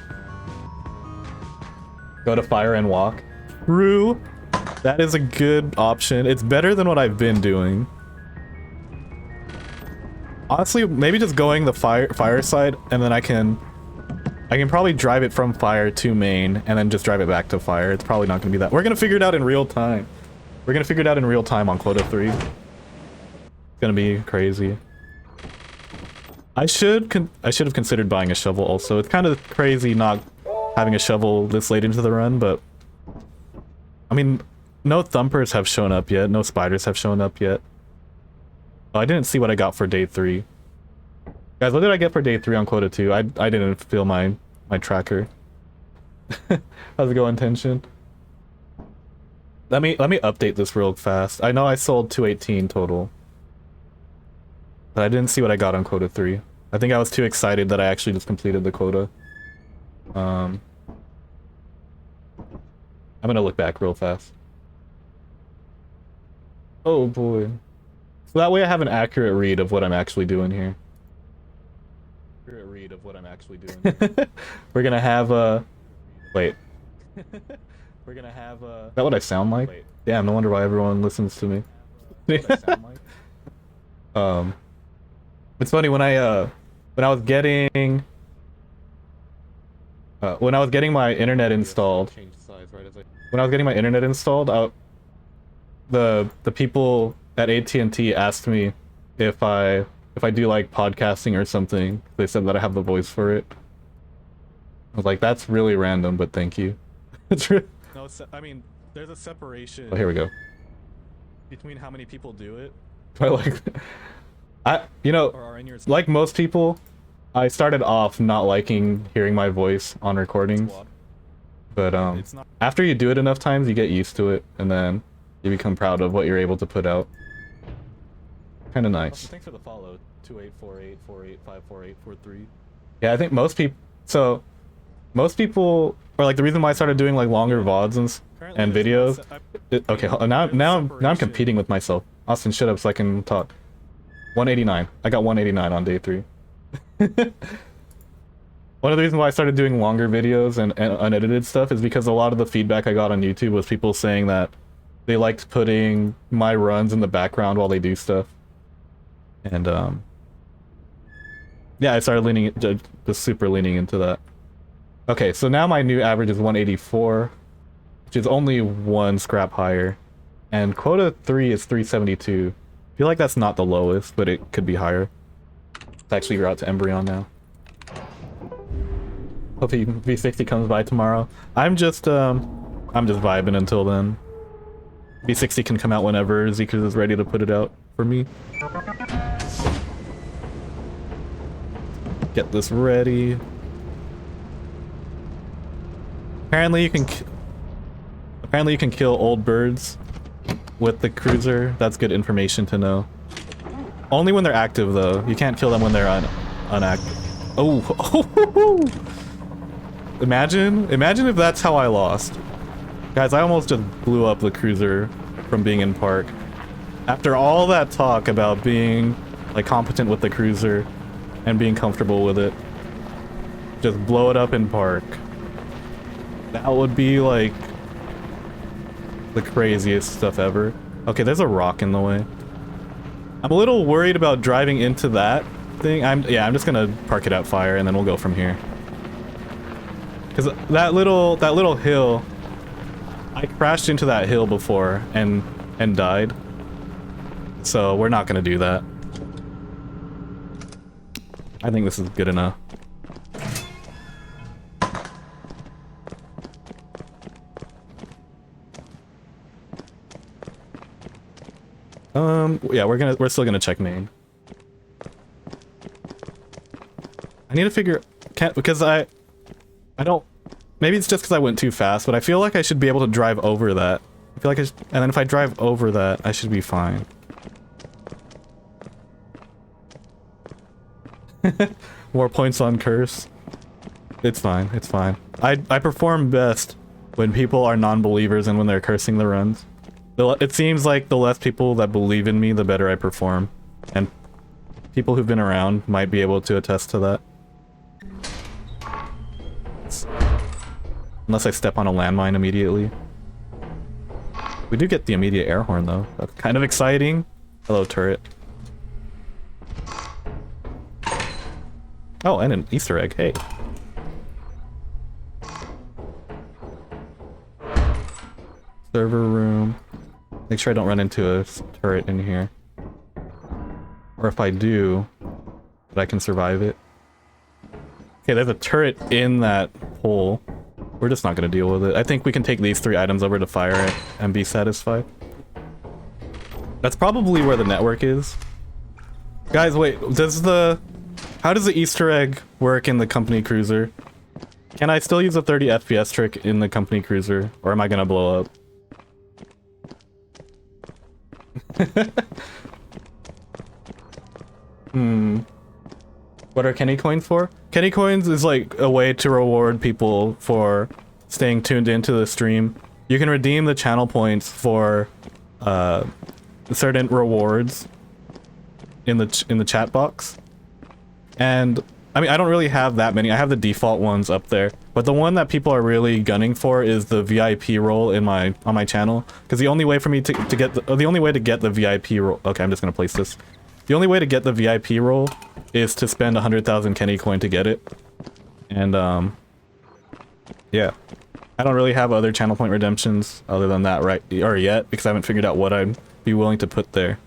Go to fire and walk. True. That is a good option. It's better than what I've been doing. Honestly, maybe just going the fire side, and then I can probably drive it from fire to main, and then just drive it back to fire. It's probably not gonna be that. We're gonna figure it out in real time. We're gonna figure it out in real time on quota 3. It's gonna be crazy. I should have considered buying a shovel also. It's kind of crazy not having a shovel this late into the run, but I mean, no thumpers have shown up yet, no spiders have shown up yet. Oh, I didn't see what I got for day 3. Guys, what did I get for day 3 on quota 2? I didn't feel my tracker. How's it going, Tension? Let me update this real fast. I know I sold 218 total, but I didn't see what I got on quota 3. I think I was too excited that I actually just completed the quota. I'm gonna look back real fast. Oh boy. So that way I have an accurate read of what I'm actually doing here. We're gonna have a... Wait. We're gonna have a... Is that what I sound like? Wait. Damn, no wonder why everyone listens to me. It's funny, when I was getting my internet installed, the people at AT&T asked me if I do like podcasting or something. They said that I have the voice for it. I was like, that's really random, but thank you. It's no, I mean, there's a separation. Oh, here we go. Between how many people do it. You know, like most people, I started off not liking hearing my voice on recordings. But after you do it enough times, you get used to it, and then you become proud of what you're able to put out. Kind of nice. Thanks for the follow. 284848544843. Yeah, I think most people. So, most people, or like the reason why I started doing like longer VODs and videos. Okay, now I'm competing with myself. Austin, shut up so I can talk. 189. I got 189 on day 3. One of the reasons why I started doing longer videos and unedited stuff is because a lot of the feedback I got on YouTube was people saying that they liked putting my runs in the background while they do stuff. And yeah, I started just super leaning into that. Okay, so now my new average is 184, which is only 1 scrap higher, and quota 3 is 372. I feel like that's not the lowest, but it could be higher. Let's actually route to Embrion now. Hopefully V60 comes by tomorrow. I'm just vibing until then. V60 can come out whenever Zekers is ready to put it out for me. Get this ready. Apparently you can kill old birds with the cruiser. That's good information to know. Only when they're active though. You can't kill them when they're unactive. Oh. Imagine if that's how I lost. Guys, I almost just blew up the cruiser from being in park. After all that talk about being like competent with the cruiser and being comfortable with it, just blow it up in park. That would be like the craziest stuff ever. Okay, there's a rock in the way. I'm a little worried about driving into that thing. I'm just gonna park it at fire and then we'll go from here. Cause that little hill, I crashed into that hill before and died. So we're not gonna do that. I think this is good enough. Yeah, we're still gonna check main. I need to figure, because I don't, maybe it's just because I went too fast, but I feel like I should be able to drive over that. I feel like and then if I drive over that, I should be fine. More points on curse. It's fine, it's fine. I perform best when people are non-believers and when they're cursing the runs. It seems like the less people that believe in me, the better I perform. And people who've been around might be able to attest to that. Unless I step on a landmine immediately. We do get the immediate air horn though. That's kind of exciting. Hello, turret. Oh, and an Easter egg, hey. Server room. Make sure I don't run into a turret in here. Or if I do, that I can survive it. Okay, there's a turret in that hole. We're just not gonna deal with it. I think we can take these 3 items over to fire and be satisfied. That's probably where the network is. Guys, wait, how does the Easter egg work in the company cruiser? Can I still use a 30 FPS trick in the company cruiser, or am I gonna blow up? What are Kenny coins for? Kenny coins is like a way to reward people for staying tuned into the stream. You can redeem the channel points for certain rewards in the chat box. And I mean, I don't really have that many. I have the default ones up there, but the one that people are really gunning for is the VIP role on my channel. Because the only way for me to get the only way to get the VIP role. Okay, I'm just gonna place this. The only way to get the VIP role is to spend 100,000 Kenny coin to get it. And yeah, I don't really have other channel point redemptions other than that yet, because I haven't figured out what I'd be willing to put there.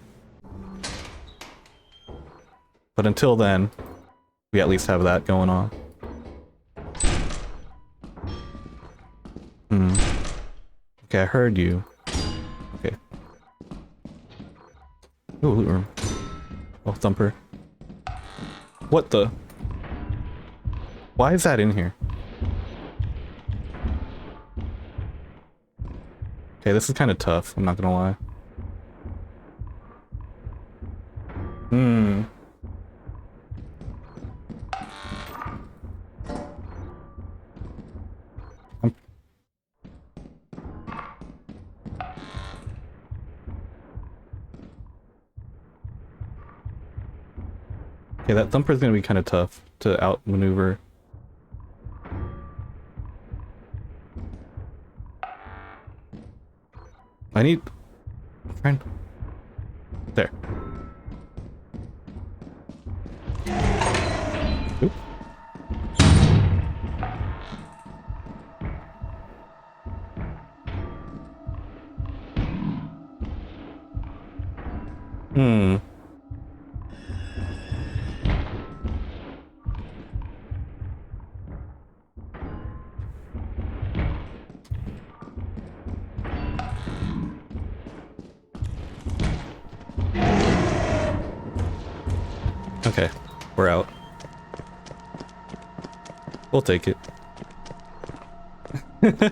But until then, we at least have that going on. Okay, I heard you. Okay. Ooh, loot room. Oh, thumper. What the? Why is that in here? Okay, this is kind of tough, I'm not gonna lie. Okay, that thumper's gonna be kind of tough to outmaneuver. I need... Friend. There. Oop. Okay, we're out. We'll take it. The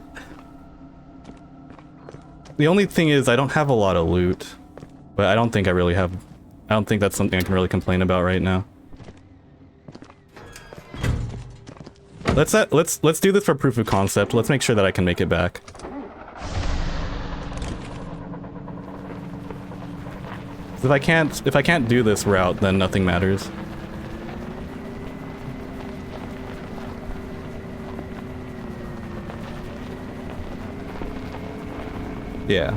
only thing is I don't have a lot of loot, but I don't think I don't think that's something I can really complain about right now. Let's do this for proof of concept. Let's make sure that I can make it back. If I can't do this route, then nothing matters. Yeah.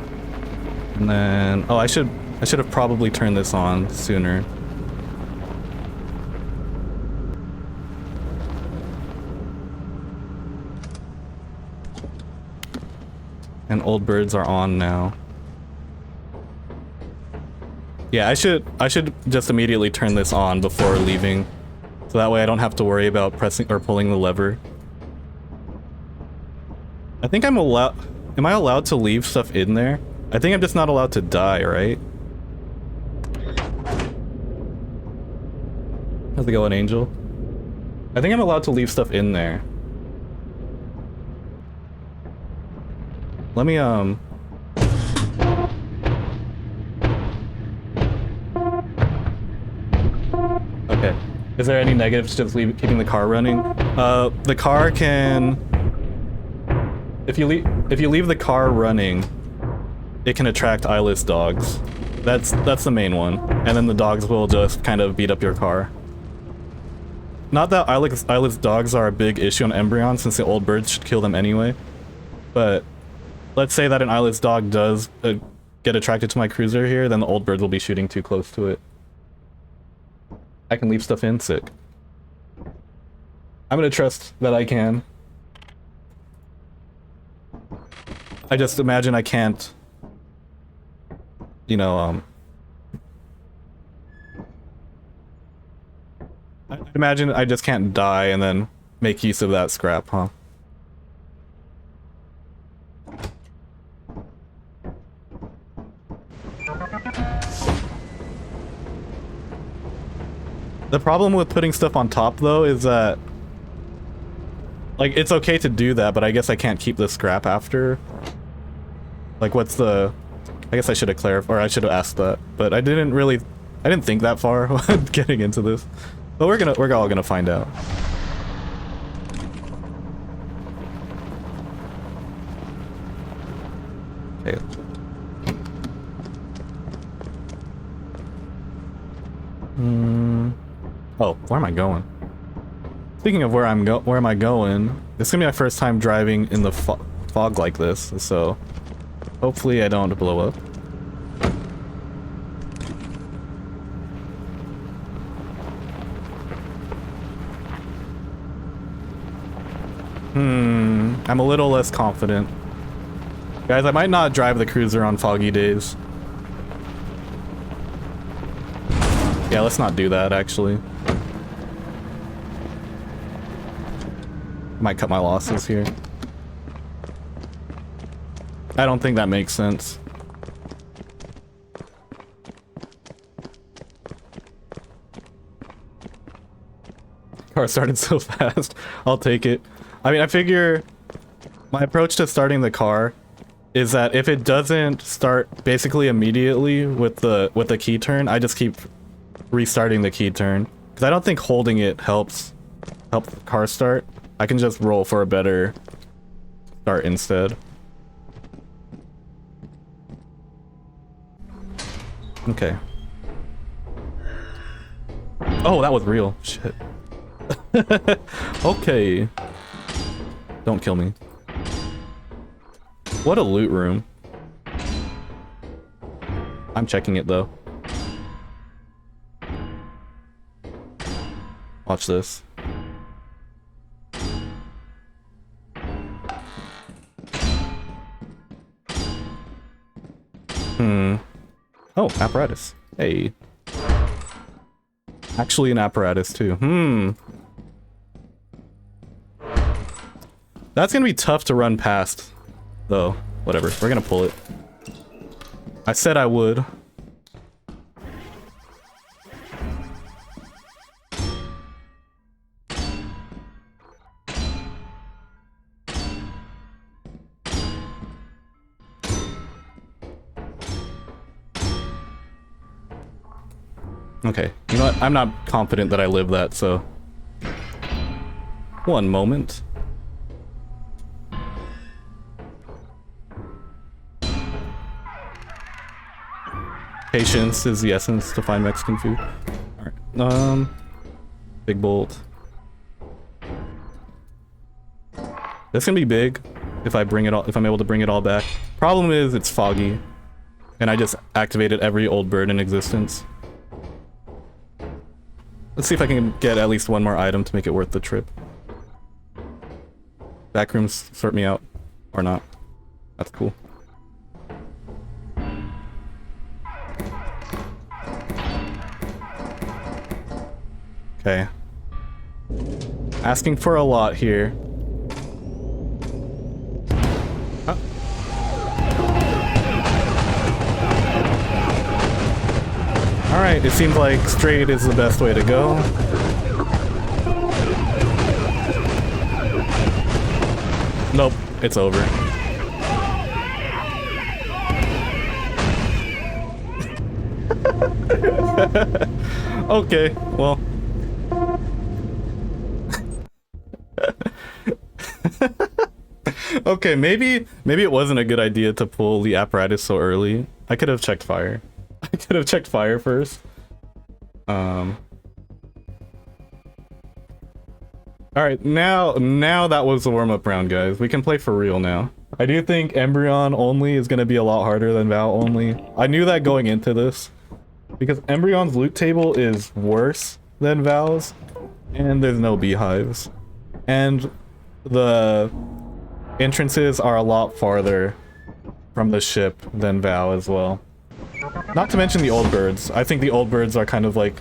And then I should have probably turned this on sooner. And old birds are on now. Yeah, I should just immediately turn this on before leaving, so that way I don't have to worry about pressing or pulling the lever. I think I'm allowed... Am I allowed to leave stuff in there? I think I'm just not allowed to die, right? How's it going, Angel? I think I'm allowed to leave stuff in there. Let me, Okay. Is there any negatives to just keeping the car running? The car can... If you leave the car running, it can attract eyeless dogs. That's the main one. And then the dogs will just kind of beat up your car. Not that eyeless dogs are a big issue on Embrion, since the old birds should kill them anyway. But let's say that an eyeless dog does get attracted to my cruiser here, then the old birds will be shooting too close to it. I can leave stuff in, sick. I'm gonna trust that I can. I just imagine I can't, you know, I imagine I just can't die and then make use of that scrap, huh? The problem with putting stuff on top, though, is that... Like, it's okay to do that, but I guess I can't keep the scrap after. Like, what's the... I guess I should have clarified, or I should have asked that. But I didn't think that far when getting into this. But we're all gonna find out. Okay. Oh, where am I going? Speaking of where am I going? It's gonna be my first time driving in the fog like this, so hopefully I don't blow up. I'm a little less confident. Guys, I might not drive the cruiser on foggy days. Yeah, let's not do that, actually. Might cut my losses here. I don't think that makes sense. Car started so fast. I'll take it. I mean, I figure my approach to starting the car is that if it doesn't start basically immediately with the key turn, I just keep restarting the key turn. Because I don't think holding it helps the car start. I can just roll for a better start instead. Okay. Oh, that was real. Shit. Okay. Don't kill me. What a loot room. I'm checking it though. Watch this. Oh, apparatus. Hey. Actually an apparatus too. That's gonna be tough to run past, though. Whatever, we're gonna pull it. I said I would. Okay, you know what? I'm not confident that I live that, so... One moment. Patience is the essence to find Mexican food. Alright, big bolt. That's gonna be big if I bring it all, if I'm able to bring it all back. Problem is, it's foggy. And I just activated every old bird in existence. Let's see if I can get at least one more item to make it worth the trip. Backrooms sort me out. Or not. That's cool. Okay. Asking for a lot here. Huh? Alright, it seems like straight is the best way to go. Nope, it's over. Okay, well. Okay, maybe it wasn't a good idea to pull the apparatus so early. I could have checked fire. I could have checked fire first. Alright, now that was the warm-up round, guys. We can play for real now. I do think Embrion only is gonna be a lot harder than Val only. I knew that going into this. Because Embrion's loot table is worse than Val's. And there's no beehives. And the entrances are a lot farther from the ship than Val as well. Not to mention the old birds. I think the old birds are kind of like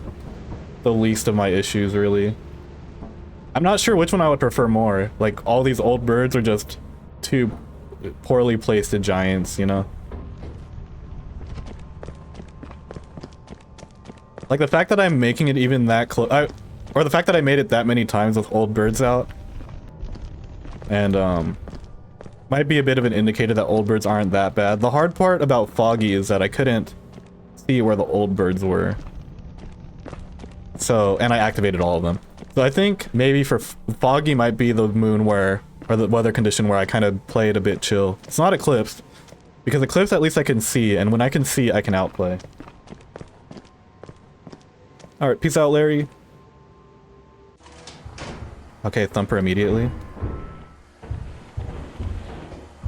the least of my issues, really. I'm not sure which one I would prefer more. Like, all these old birds are just too poorly placed giants, you know? Like, the fact that I'm making it even that close, or the fact that I made it that many times with old birds out, and, might be a bit of an indicator that old birds aren't that bad. The hard part about Foggy is that I couldn't see where the old birds were. So, and I activated all of them. So I think maybe for Foggy might be the moon where, or the weather condition where I kind of play it a bit chill. It's not Eclipsed, because Eclipsed at least I can see, and when I can see, I can outplay. Alright, peace out, Larry. Okay, Thumper immediately.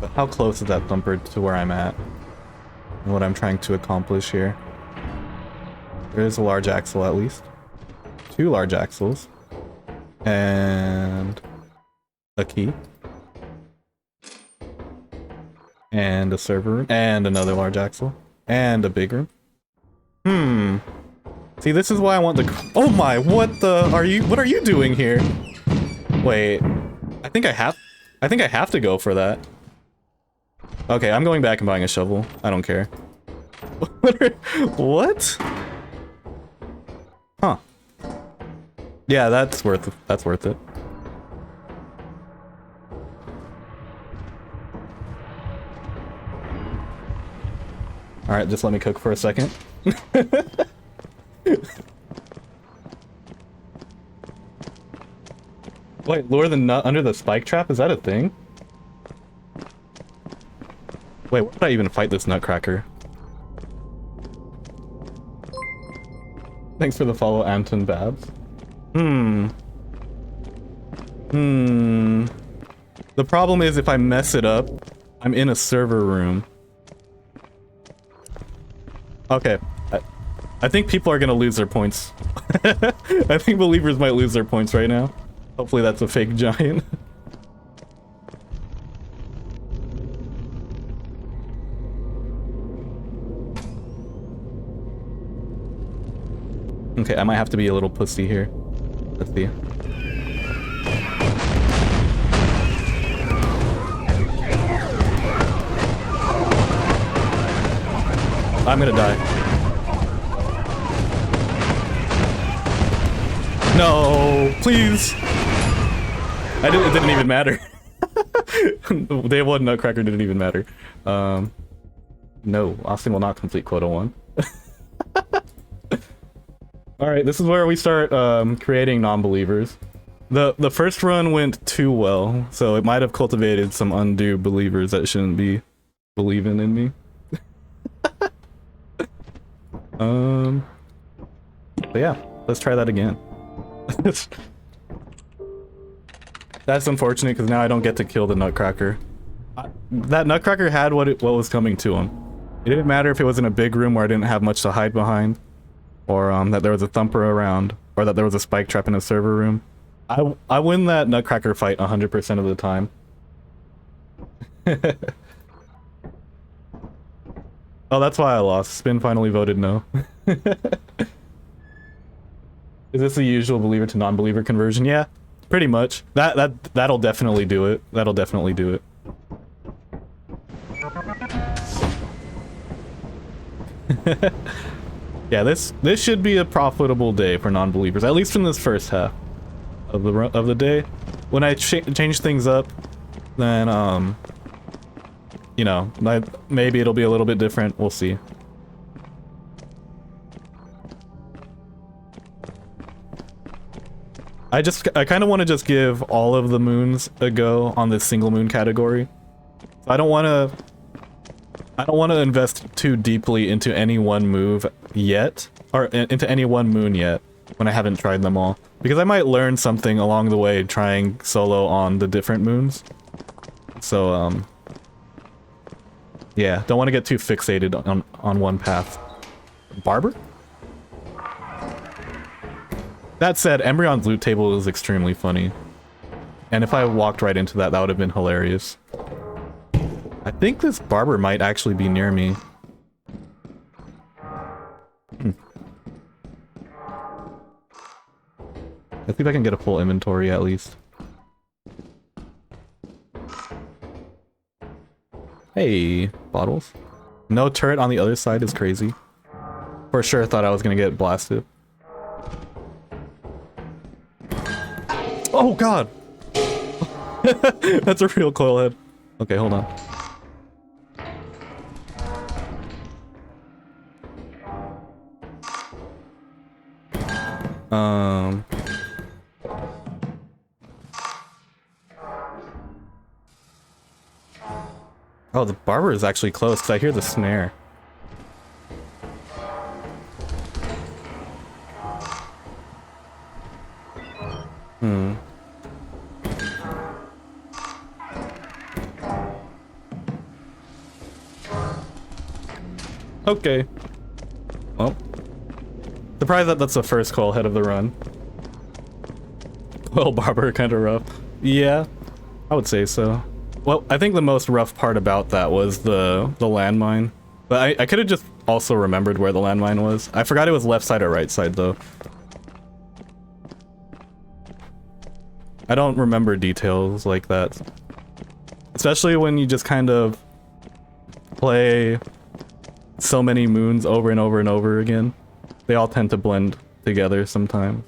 But how close is that Thumper to where I'm at? And what I'm trying to accomplish here? There is a large axle at least. 2 large axles. And a key. And a server room. And another large axle. And a big room. See, this is why I want the— oh my, what are you doing here? Wait. I think I have to go for that. Okay, I'm going back and buying a shovel. I don't care. What? Huh. Yeah, that's worth it. Alright, just let me cook for a second. Wait, lure the nut under the spike trap? Is that a thing? Wait, why did I even fight this nutcracker? Thanks for the follow, Anton Babs. The problem is if I mess it up, I'm in a server room. Okay. I think people are gonna lose their points. I think believers might lose their points right now. Hopefully that's a fake giant. Okay, I might have to be a little pussy here. Let's see. I'm gonna die. No, please. It didn't even matter. Day 1 Nutcracker didn't even matter. No, Austin will not complete quota 1. Alright, this is where we start creating non-believers. The first run went too well, so it might have cultivated some undue believers that shouldn't be believing in me. But yeah, let's try that again. That's unfortunate because now I don't get to kill the Nutcracker. That Nutcracker had what was coming to him. It didn't matter if it was in a big room where I didn't have much to hide behind, or that there was a Thumper around, or that there was a spike trap in a server room. I win that Nutcracker fight 100% of the time. Oh, that's why I lost. Spin finally voted no. Is this the usual believer to non-believer conversion? Yeah, pretty much. That'll definitely do it. That'll definitely do it. Yeah, this should be a profitable day for non-believers, at least in this first half of the day. When I change things up, then you know, maybe it'll be a little bit different. We'll see. I kind of want to just give all of the moons a go on this single moon category. So I don't want to invest too deeply into any one move yet, or into any one moon yet, when I haven't tried them all. Because I might learn something along the way trying solo on the different moons. So, yeah, don't want to get too fixated on one path. Barber? That said, Embrion's loot table is extremely funny. And if I walked right into that, that would have been hilarious. I think this barber might actually be near me. Let's see if I can get a full inventory at least. Hey, bottles. No turret on the other side is crazy. For sure thought I was gonna get blasted. Oh god! That's a real coil head. Okay, hold on. Oh, the barber is actually close because I hear the snare. Okay. Well, surprised that that's the first coil head of the run. Well, barber, kind of rough. Yeah, I would say so. Well, I think the most rough part about that was the landmine. But I could have just also remembered where the landmine was. I forgot it was left side or right side, though. I don't remember details like that. Especially when you just kind of play so many moons over and over and over again. They all tend to blend together sometimes.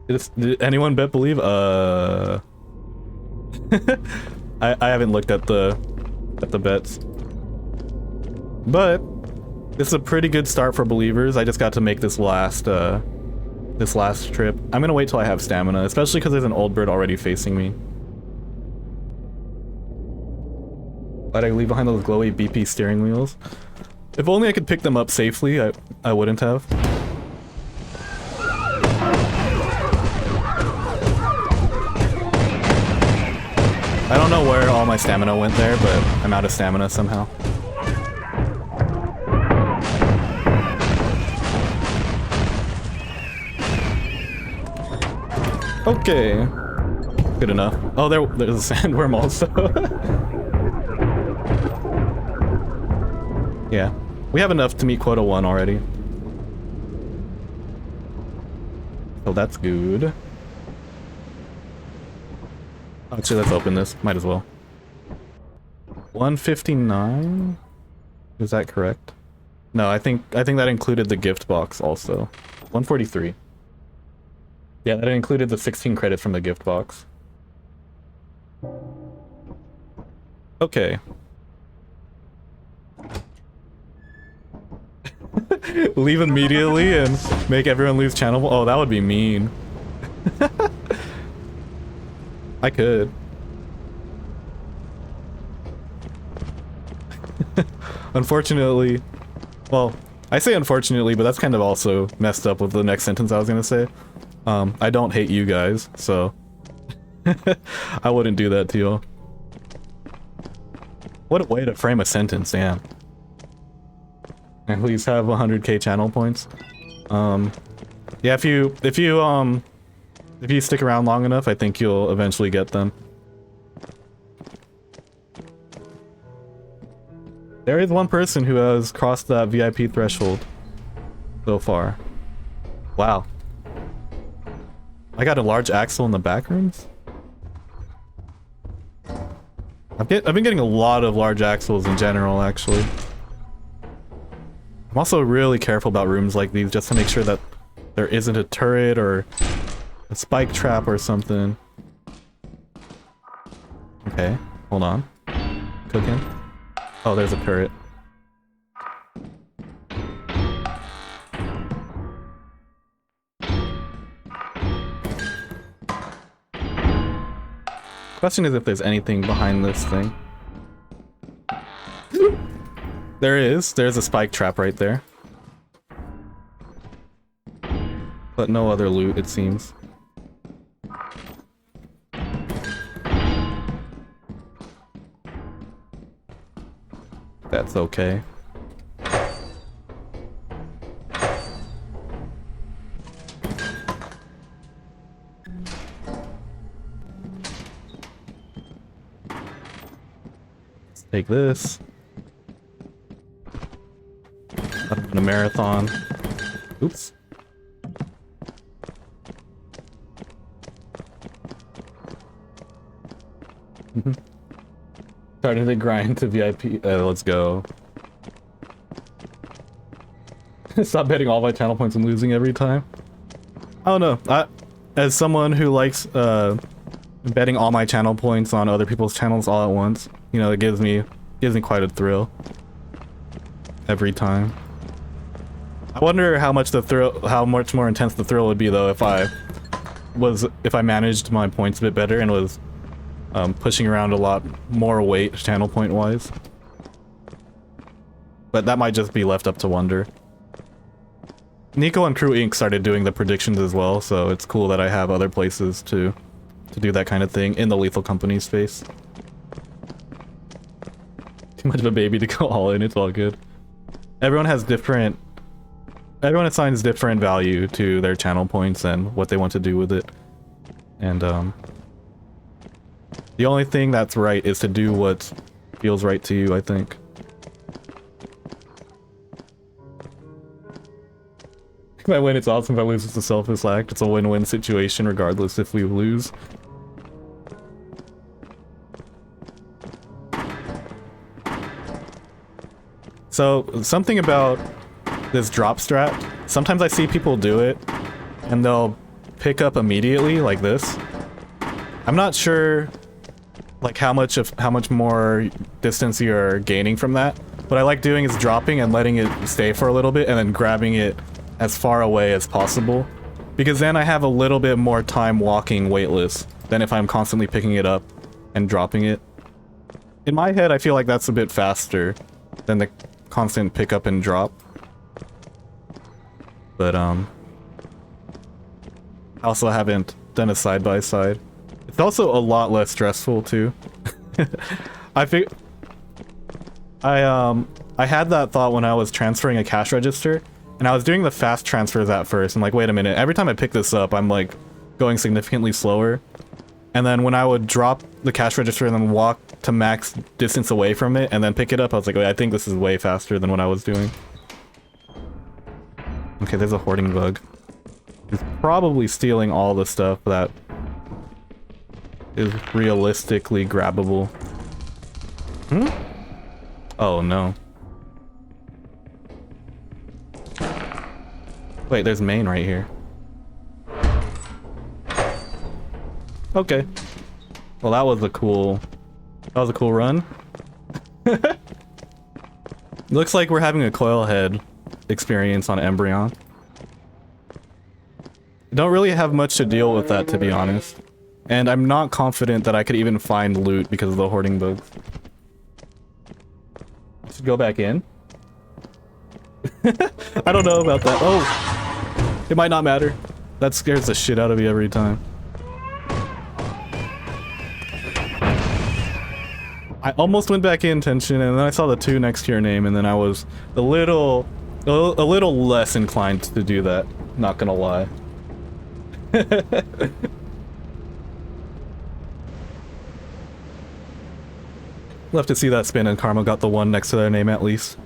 Did anyone bet believe? I haven't looked at the bets. But this is a pretty good start for believers. I just got to make this last trip. I'm gonna wait till I have stamina, especially because there's an old bird already facing me. Why'd I leave behind those glowy BP steering wheels? If only I could pick them up safely, I wouldn't have. I don't know where all my stamina went there, but I'm out of stamina somehow. Okay. Good enough. Oh, there's a sandworm also. Yeah. We have enough to meet quota 1 already. So that's good. Actually, let's open this. Might as well. 159? Is that correct? No, I think that included the gift box also. 143. Yeah, that included the 16 credits from the gift box. Okay. Leave immediately and make everyone lose channel. Oh, that would be mean. I could. Unfortunately, well, I say unfortunately, but that's kind of also messed up with the next sentence I was gonna say. I don't hate you guys, so I wouldn't do that to you. What a way to frame a sentence, damn. At least have 100k channel points. Yeah, if you stick around long enough, I think you'll eventually get them. There is one person who has crossed that VIP threshold so far. Wow. I got a large axle in the back rooms? I've been getting a lot of large axles in general, actually. I'm also really careful about rooms like these just to make sure that there isn't a turret or a spike trap or something. Okay, hold on. Cooking. Oh, there's a turret. Question is if there's anything behind this thing. There is. There's a spike trap right there. But no other loot, it seems. That's okay. Let's take this. In a marathon. Oops. Starting to grind to VIP. Let's go. Stop betting all my channel points and losing every time. I don't know. As someone who likes betting all my channel points on other people's channels all at once, you know, it gives me quite a thrill every time. I wonder how much more intense the thrill would be though if I managed my points a bit better and was pushing around a lot more weight channel point wise. But that might just be left up to wonder. Nico and Crew Inc. started doing the predictions as well, so it's cool that I have other places to do that kind of thing in the Lethal Company space. Too much of a baby to go all in, it's all good. Everyone assigns different value to their channel points and what they want to do with it. And the only thing that's right is to do what feels right to you, I think. If I win, it's awesome. If I lose, it's a selfless act. It's a win-win situation regardless if we lose. So, something about this drop strat, sometimes I see people do it, and they'll pick up immediately, like this. I'm not sure, like, how much more distance you're gaining from that. What I like doing is dropping and letting it stay for a little bit, and then grabbing it as far away as possible, because then I have a little bit more time walking weightless than if I'm constantly picking it up and dropping it. In my head, I feel like that's a bit faster than the constant pick up and drop. But I also haven't done a side-by-side. It's also a lot less stressful too. I had that thought when I was transferring a cash register, and I was doing the fast transfers at first, and like, wait a minute, every time I pick this up, I'm like going significantly slower. And then when I would drop the cash register and then walk to max distance away from it and then pick it up, I was like, wait, I think this is way faster than what I was doing. Okay, there's a hoarding bug. He's probably stealing all the stuff that is realistically grabbable. Hmm? Oh no. Wait, there's main right here. Okay. Well, that was a cool run. Looks like we're having a coil head experience on Embrion. Don't really have much to deal with that, to be honest. And I'm not confident that I could even find loot because of the hoarding bugs. I should go back in. I don't know about that. Oh! It might not matter. That scares the shit out of me every time. I almost went back in tension, and then I saw the 2 next to your name, and then I was a little less inclined to do that. Not gonna lie. Love to see that spin, and Karma got the 1 next to their name at least.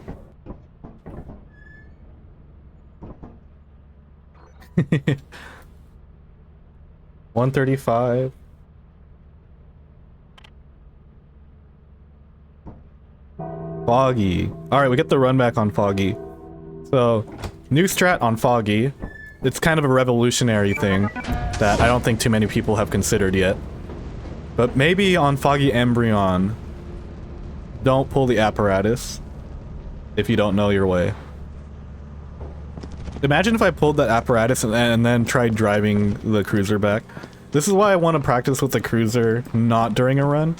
135. Foggy. Alright, we get the run back on Foggy. So, new strat on Foggy. It's kind of a revolutionary thing that I don't think too many people have considered yet. But maybe on Foggy Embrion, don't pull the apparatus if you don't know your way. Imagine if I pulled that apparatus and then tried driving the cruiser back. This is why I want to practice with the cruiser not during a run.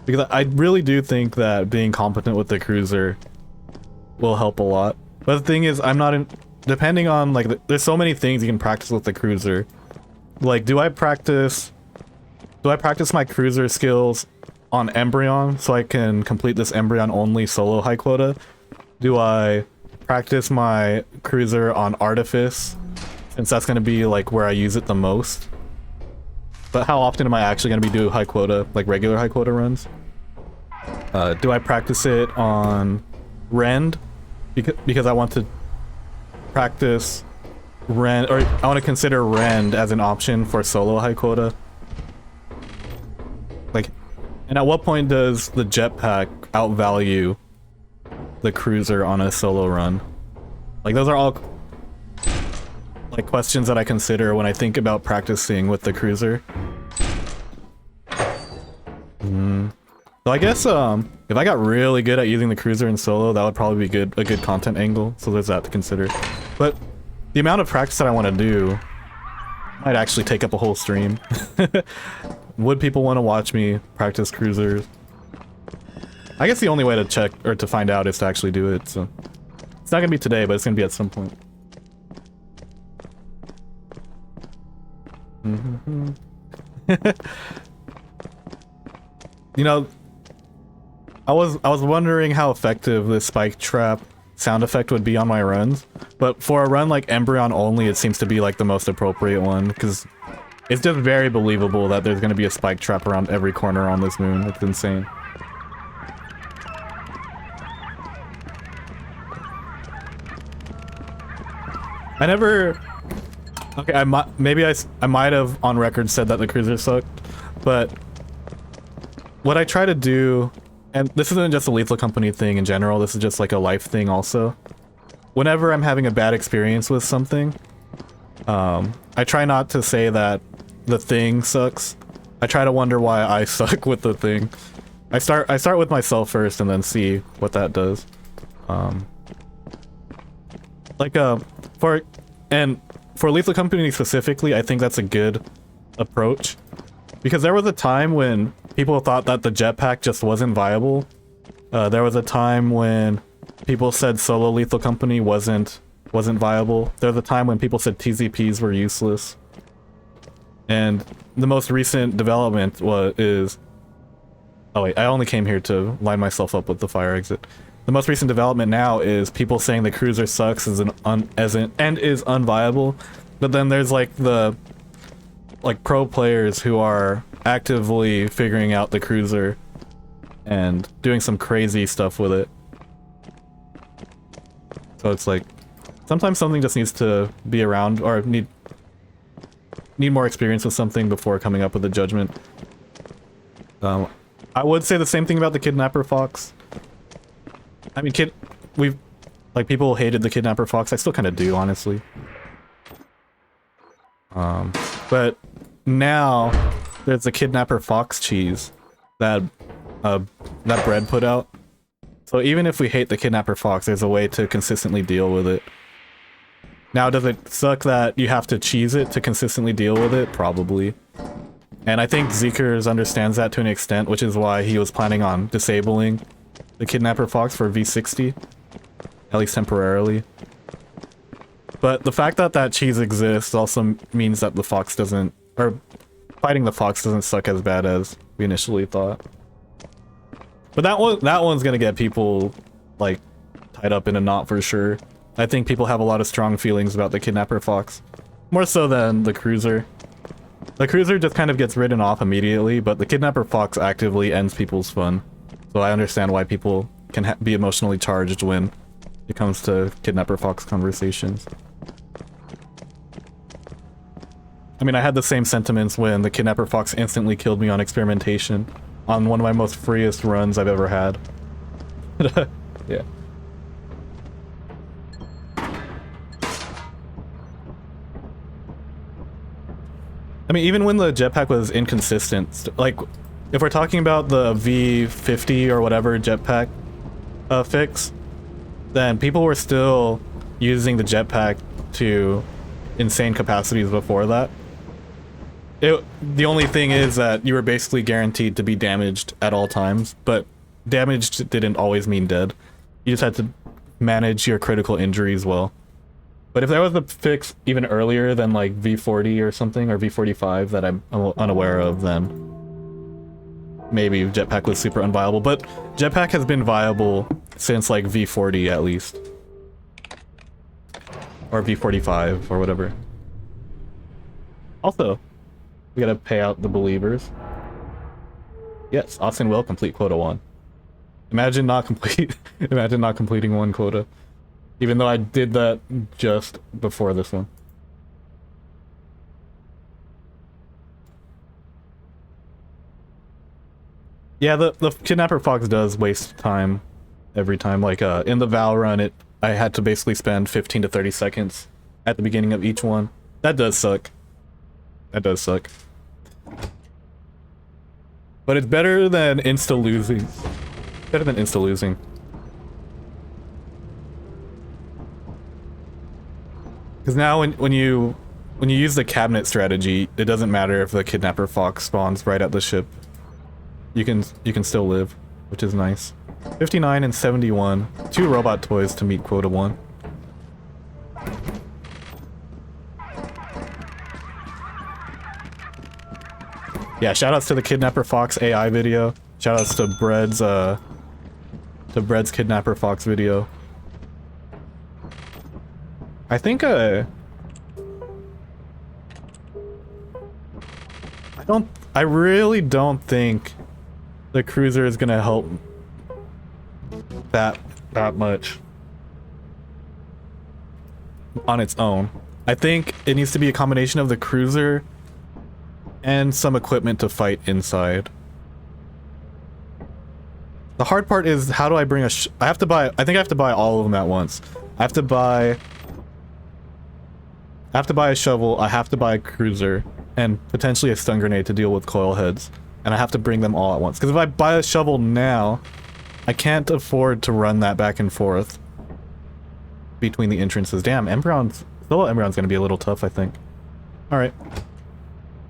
Because I really do think that being competent with the cruiser will help a lot. But the thing is, I'm not in... Depending on, like, there's so many things you can practice with the cruiser. Like, do I practice my cruiser skills on Embrion so I can complete this Embrion-only solo high quota? Do I practice my cruiser on Artifice, since that's going to be, like, where I use it the most? But how often am I actually going to be doing high quota, like regular high quota runs? Do I practice it on Rend? Because I want to practice Rend, or I want to consider Rend as an option for solo high quota. Like, and at what point does the jetpack outvalue the cruiser on a solo run? Like those are all like questions that I consider when I think about practicing with the cruiser. So I guess if I got really good at using the cruiser in solo, that would probably be a good content angle. So there's that to consider. But the amount of practice that I want to do might actually take up a whole stream. Would people want to watch me practice cruisers? I guess the only way to check or to find out is to actually do it. So it's not gonna be today, but it's gonna be at some point. You know, I was wondering how effective this spike trap sound effect would be on my runs, but for a run like Embrion only, it seems to be like the most appropriate one, because it's just very believable that there's going to be a spike trap around every corner on this moon. It's insane. I never... Okay, I might have on record said that the cruiser sucked, but what I try to do, and this isn't just a Lethal Company thing in general, this is just like a life thing also. Whenever I'm having a bad experience with something, I try not to say that the thing sucks. I try to wonder why I suck with the thing. I start with myself first and then see what that does. For Lethal Company specifically, I think that's a good approach. Because there was a time when people thought that the jetpack just wasn't viable. There was a time when people said solo Lethal Company wasn't viable. There was a time when people said TZPs were useless. And the most recent development is... Oh wait, I only came here to line myself up with the fire exit. The most recent development now is people saying the cruiser sucks and is unviable. But then there's like the pro players who are actively figuring out the cruiser and doing some crazy stuff with it. So it's like sometimes something just needs to be around or need more experience with something before coming up with a judgment. I would say the same thing about the Kidnapper Fox. I mean, people hated the Kidnapper Fox. I still kind of do, honestly. But now there's the Kidnapper Fox cheese that Bread put out. So even if we hate the Kidnapper Fox, there's a way to consistently deal with it. Now, does it suck that you have to cheese it to consistently deal with it? Probably. And I think Zeekers understands that to an extent, which is why he was planning on disabling the Kidnapper Fox for V60. At least temporarily. But the fact that that cheese exists also means that the Fox doesn't... or fighting the Fox doesn't suck as bad as we initially thought. But that one's gonna get people, like, tied up in a knot for sure. I think people have a lot of strong feelings about the Kidnapper Fox. More so than the Cruiser. The Cruiser just kind of gets written off immediately, but the Kidnapper Fox actively ends people's fun. So I understand why people can be emotionally charged when it comes to Kidnapper Fox conversations. I mean, I had the same sentiments when the Kidnapper Fox instantly killed me on experimentation on one of my most freest runs I've ever had. Yeah. I mean, even when the jetpack was inconsistent, like, if we're talking about the V50 or whatever jetpack fix, then people were still using the jetpack to insane capacities before that. The only thing is that you were basically guaranteed to be damaged at all times, but damaged didn't always mean dead. You just had to manage your critical injuries well. But if there was a fix even earlier than like V40 or something, or V45 that I'm unaware of, then maybe jetpack was super unviable. But jetpack has been viable since like V40 at least. Or V45 or whatever. Also, we gotta pay out the believers. Yes, Austin will complete quota 1. Imagine not completing one quota. Even though I did that just before this one. Yeah, the Kidnapper Fox does waste time every time. Like, in the Val run, I had to basically spend 15 to 30 seconds at the beginning of each one. That does suck. That does suck. But it's better than insta-losing. Better than insta-losing. Because now when you use the cabinet strategy, it doesn't matter if the kidnapper fox spawns right at the ship. You can still live, which is nice. 59 and 71. 2 robot toys to meet quota 1. Yeah, shoutouts to the Kidnapper Fox AI video. Shoutouts to Bread's Kidnapper Fox video. I think I really don't think the cruiser is gonna help that much on its own. I think it needs to be a combination of the cruiser and some equipment to fight inside. The hard part is, how do I bring I have to buy, I think I have to buy all of them at once. I have to buy a shovel, I have to buy a cruiser, and potentially a stun grenade to deal with coil heads. And I have to bring them all at once. Because if I buy a shovel now, I can't afford to run that back and forth between the entrances. Damn, Embrion's gonna be a little tough, I think. Alright.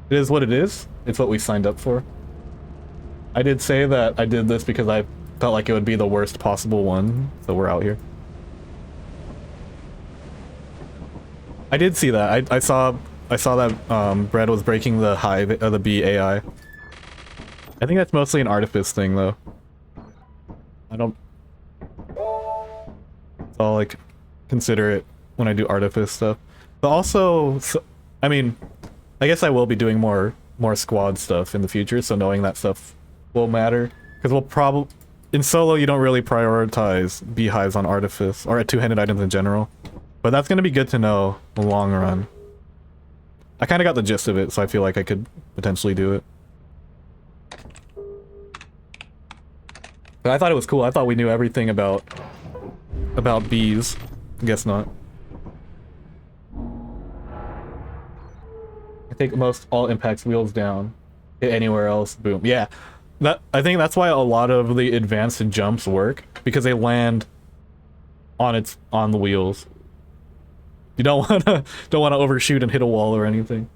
It is what it is. It's what we signed up for. I did say that I did this because I felt like it would be the worst possible one, so we're out here. I did see that. I saw that Bread was breaking the the B AI. I think that's mostly an artifice thing, though. I'll like consider it when I do artifice stuff. But also, I mean, I guess I will be doing more squad stuff in the future, so knowing that stuff will matter. Because we'll probably in solo you don't really prioritize beehives on artifice or two-handed items in general. But that's gonna be good to know in the long run. I kind of got the gist of it, so I feel like I could potentially do it. But I thought it was cool. I thought we knew everything about bees. Guess not. I think most all impacts wheels down. Hit anywhere else, boom. Yeah. I think that's why a lot of the advanced jumps work, because they land on the wheels. You don't wanna overshoot and hit a wall or anything.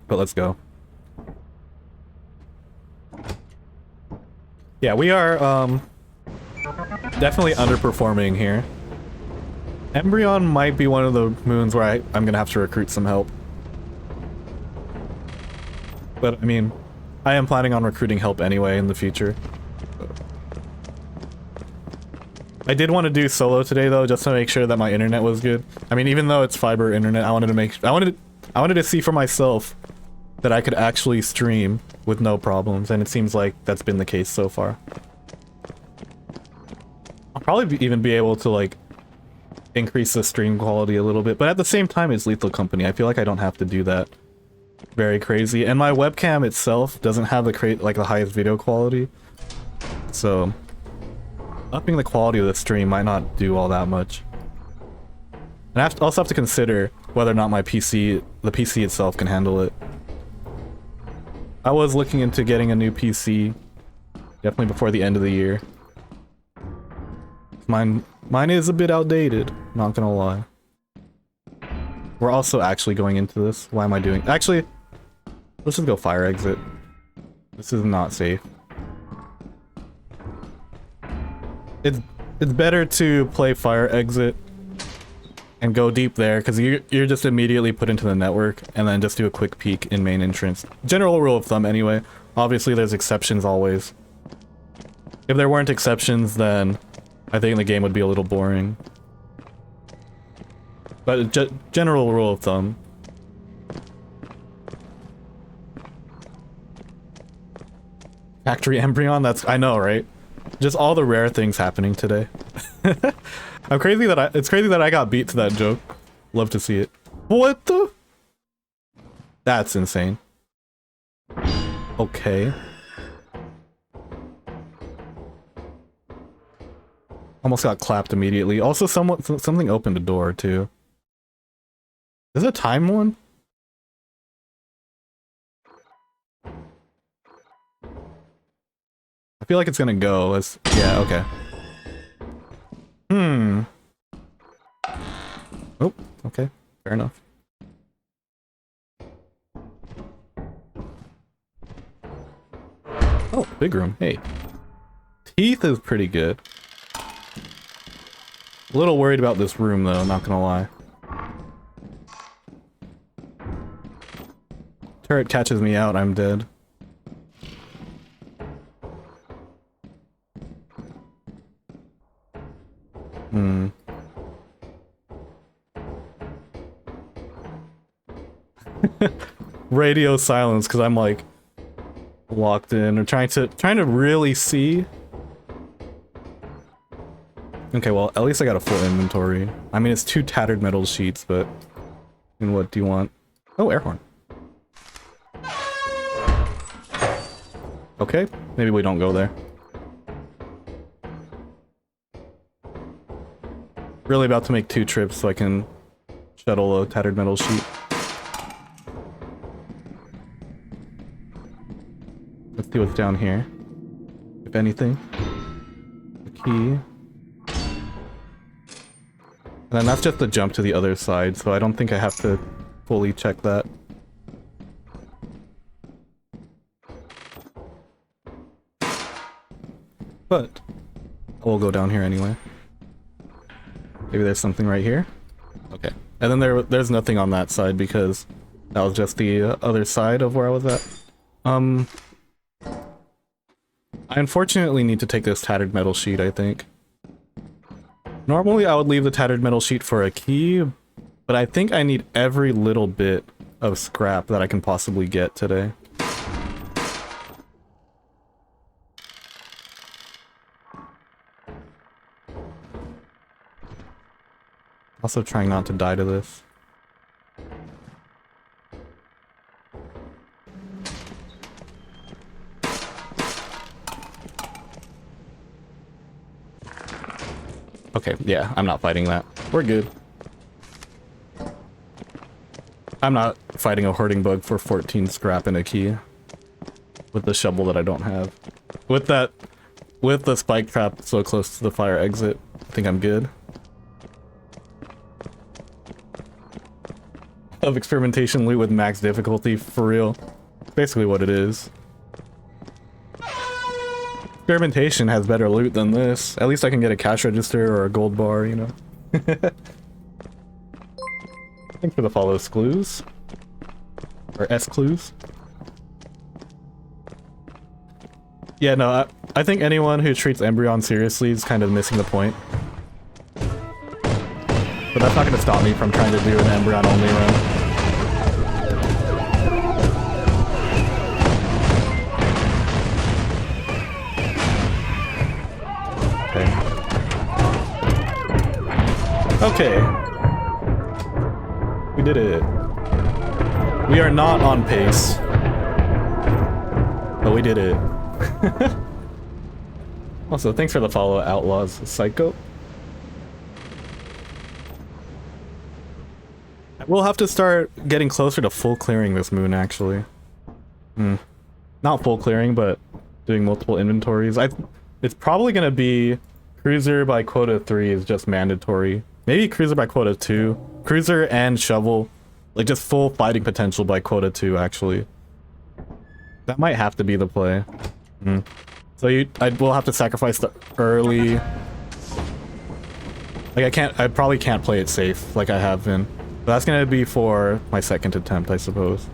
But let's go. Yeah, we are definitely underperforming here. Embrion might be one of the moons where I'm gonna have to recruit some help. But I mean, I am planning on recruiting help anyway in the future. I did want to do solo today though, just to make sure that my internet was good. I mean, even though it's fiber internet, I wanted to see for myself that I could actually stream with no problems, and it seems like that's been the case so far. I'll probably even be able to like increase the stream quality a little bit, but at the same time it's Lethal Company. I feel like I don't have to do that very crazy, and my webcam itself doesn't have the highest video quality, so upping the quality of the stream might not do all that much. And I also have to consider whether or not the PC itself can handle it. I was looking into getting a new PC, definitely before the end of the year. Mine is a bit outdated, not gonna lie. We're also actually going into this. Why am I doing? Actually, let's just go fire exit. This is not safe. It's better to play fire exit and go deep there, because you're just immediately put into the network, and then just do a quick peek in main entrance. General rule of thumb anyway. Obviously there's exceptions always. If there weren't exceptions, then I think the game would be a little boring. But general rule of thumb. Factory Embrion, I know, right? Just all the rare things happening today. It's crazy that I got beat to that joke. Love to see it. What the? That's insane. Okay. Almost got clapped immediately. Also, something opened a door, too. Is it a time one? I feel like it's gonna go as... Yeah, okay. Oh, okay. Fair enough. Oh, big room. Hey. Teeth is pretty good. A little worried about this room, though, not gonna lie. Turret catches me out, I'm dead. Radio silence, because I'm like locked in or trying to really see. Okay, well, at least I got a full inventory. I mean, it's 2 tattered metal sheets, but... And what do you want? Oh, air horn. Okay, maybe we don't go there. Really about to make 2 trips so I can shuttle a tattered metal sheet. Let's see what's down here. If anything. The key. And then that's just the jump to the other side, so I don't think I have to fully check that. But we'll go down here anyway. Maybe there's something right here. Okay. And then there's nothing on that side because that was just the other side of where I was at. I unfortunately need to take this tattered metal sheet, I think. Normally I would leave the tattered metal sheet for a key, but I think I need every little bit of scrap that I can possibly get today. Also trying not to die to this. Okay, yeah, I'm not fighting that. We're good. I'm not fighting a hoarding bug for 14 scrap and a key. With the shovel that I don't have. With the spike trap so close to the fire exit, I think I'm good. Of experimentation loot with max difficulty, for real. Basically what it is. Experimentation has better loot than this. At least I can get a cash register or a gold bar, you know. Thanks for the follow, Sclues. Or S-Clues. Yeah, no, I think anyone who treats Embrion seriously is kind of missing the point. But that's not going to stop me from trying to do an Embrion only run. Okay. We did it. We are not on pace. But we did it. Also, thanks for the follow, Outlaws Psycho. We'll have to start getting closer to full clearing this moon, actually. Not full clearing, but doing multiple inventories. It's probably gonna be Cruiser by Quota 3 is just mandatory. Maybe Cruiser by Quota 2. Cruiser and Shovel. Like, just full fighting potential by Quota 2, actually. That might have to be the play. So I will have to sacrifice the early... Like, I probably can't play it safe, like I have been. But that's gonna be for my second attempt, I suppose.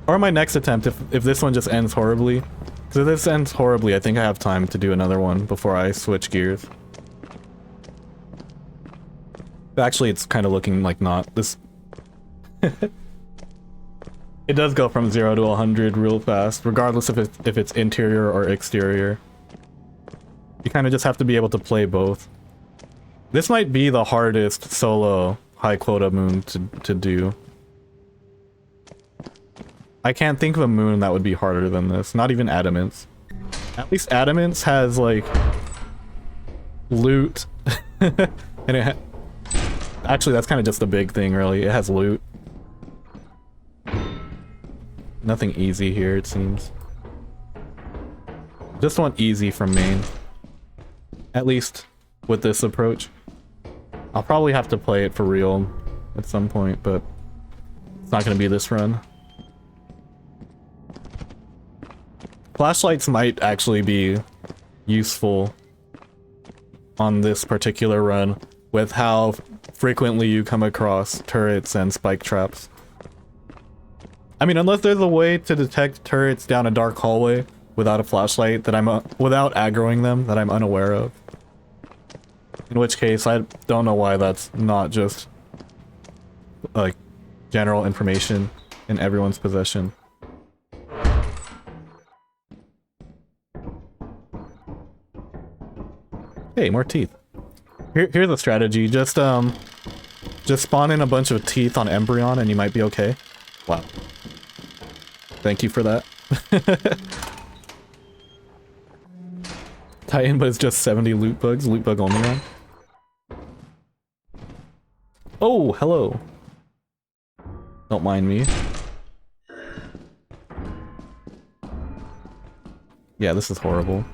Or my next attempt, if this one just ends horribly. Because if this ends horribly, I think I have time to do another one before I switch gears. Actually, it's kind of looking like not. This... It does go from 0 to 100 real fast, regardless if it's interior or exterior. You kind of just have to be able to play both. This might be the hardest solo high quota moon to do. I can't think of a moon that would be harder than this. Not even Adamance. At least Adamance has, like... loot. And actually, that's kind of just a big thing, really. It has loot. Nothing easy here, it seems. Just want easy from main. At least with this approach. I'll probably have to play it for real at some point, but it's not going to be this run. Flashlights might actually be useful on this particular run with how frequently you come across turrets and spike traps. I mean, unless there's a way to detect turrets down a dark hallway without a flashlight that I'm without aggroing them that I'm unaware of. In which case, I don't know why that's not just like general information in everyone's possession. Hey, more teeth. Here's a strategy. Just spawn in a bunch of teeth on Embrion and you might be okay. Wow. Thank you for that. Titan, but it's just 70 loot bugs. Loot bug only one. Oh, hello. Don't mind me. Yeah, this is horrible.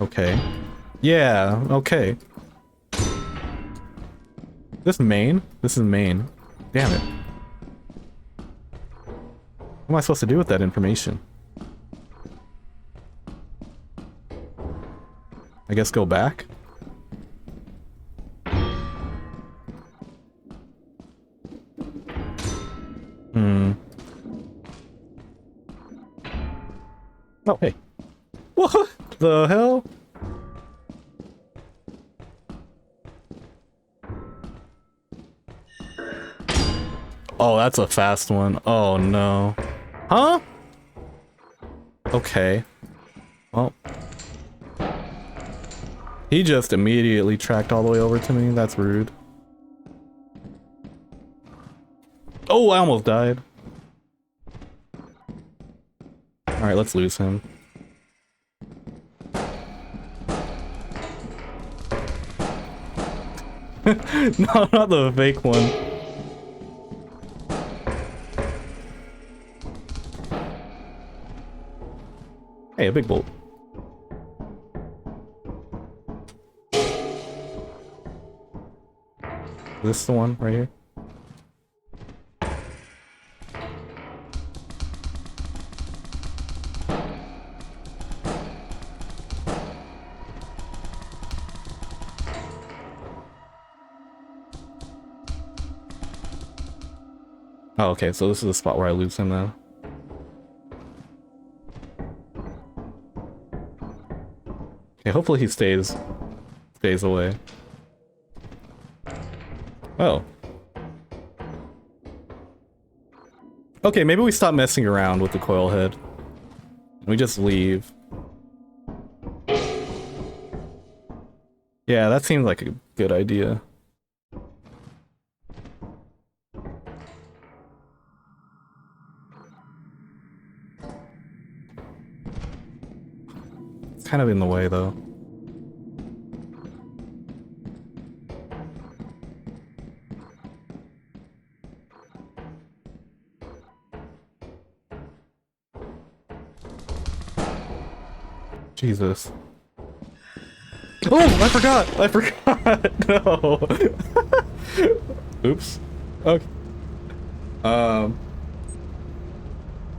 Okay. Yeah, okay. This main? This is main. Damn it. What am I supposed to do with that information? I guess go back? Oh, hey. What the hell? Oh, that's a fast one. Oh, no. Huh? Okay. Well. He just immediately tracked all the way over to me. That's rude. Oh, I almost died. Alright, let's lose him. No, not the fake one. Hey, a big bolt. Is this the one right here? Oh, okay, so this is the spot where I lose him now. Okay, hopefully he stays away. Oh. Okay, maybe we stop messing around with the coil head. We just leave. Yeah, that seems like a good idea. It's kind of in the way, though. Jesus. Oh, I forgot! I forgot! No! Oops. Okay.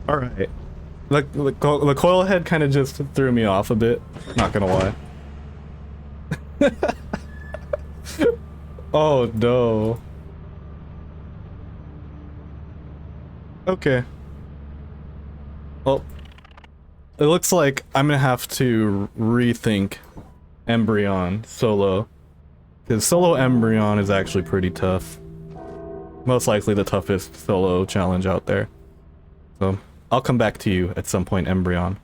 Alright. The coil head kind of just threw me off a bit. Not gonna lie. Oh no. Okay. Well, it looks like I'm gonna have to rethink Embrion solo. Because solo Embrion is actually pretty tough. Most likely the toughest solo challenge out there. So, I'll come back to you at some point, Embrion.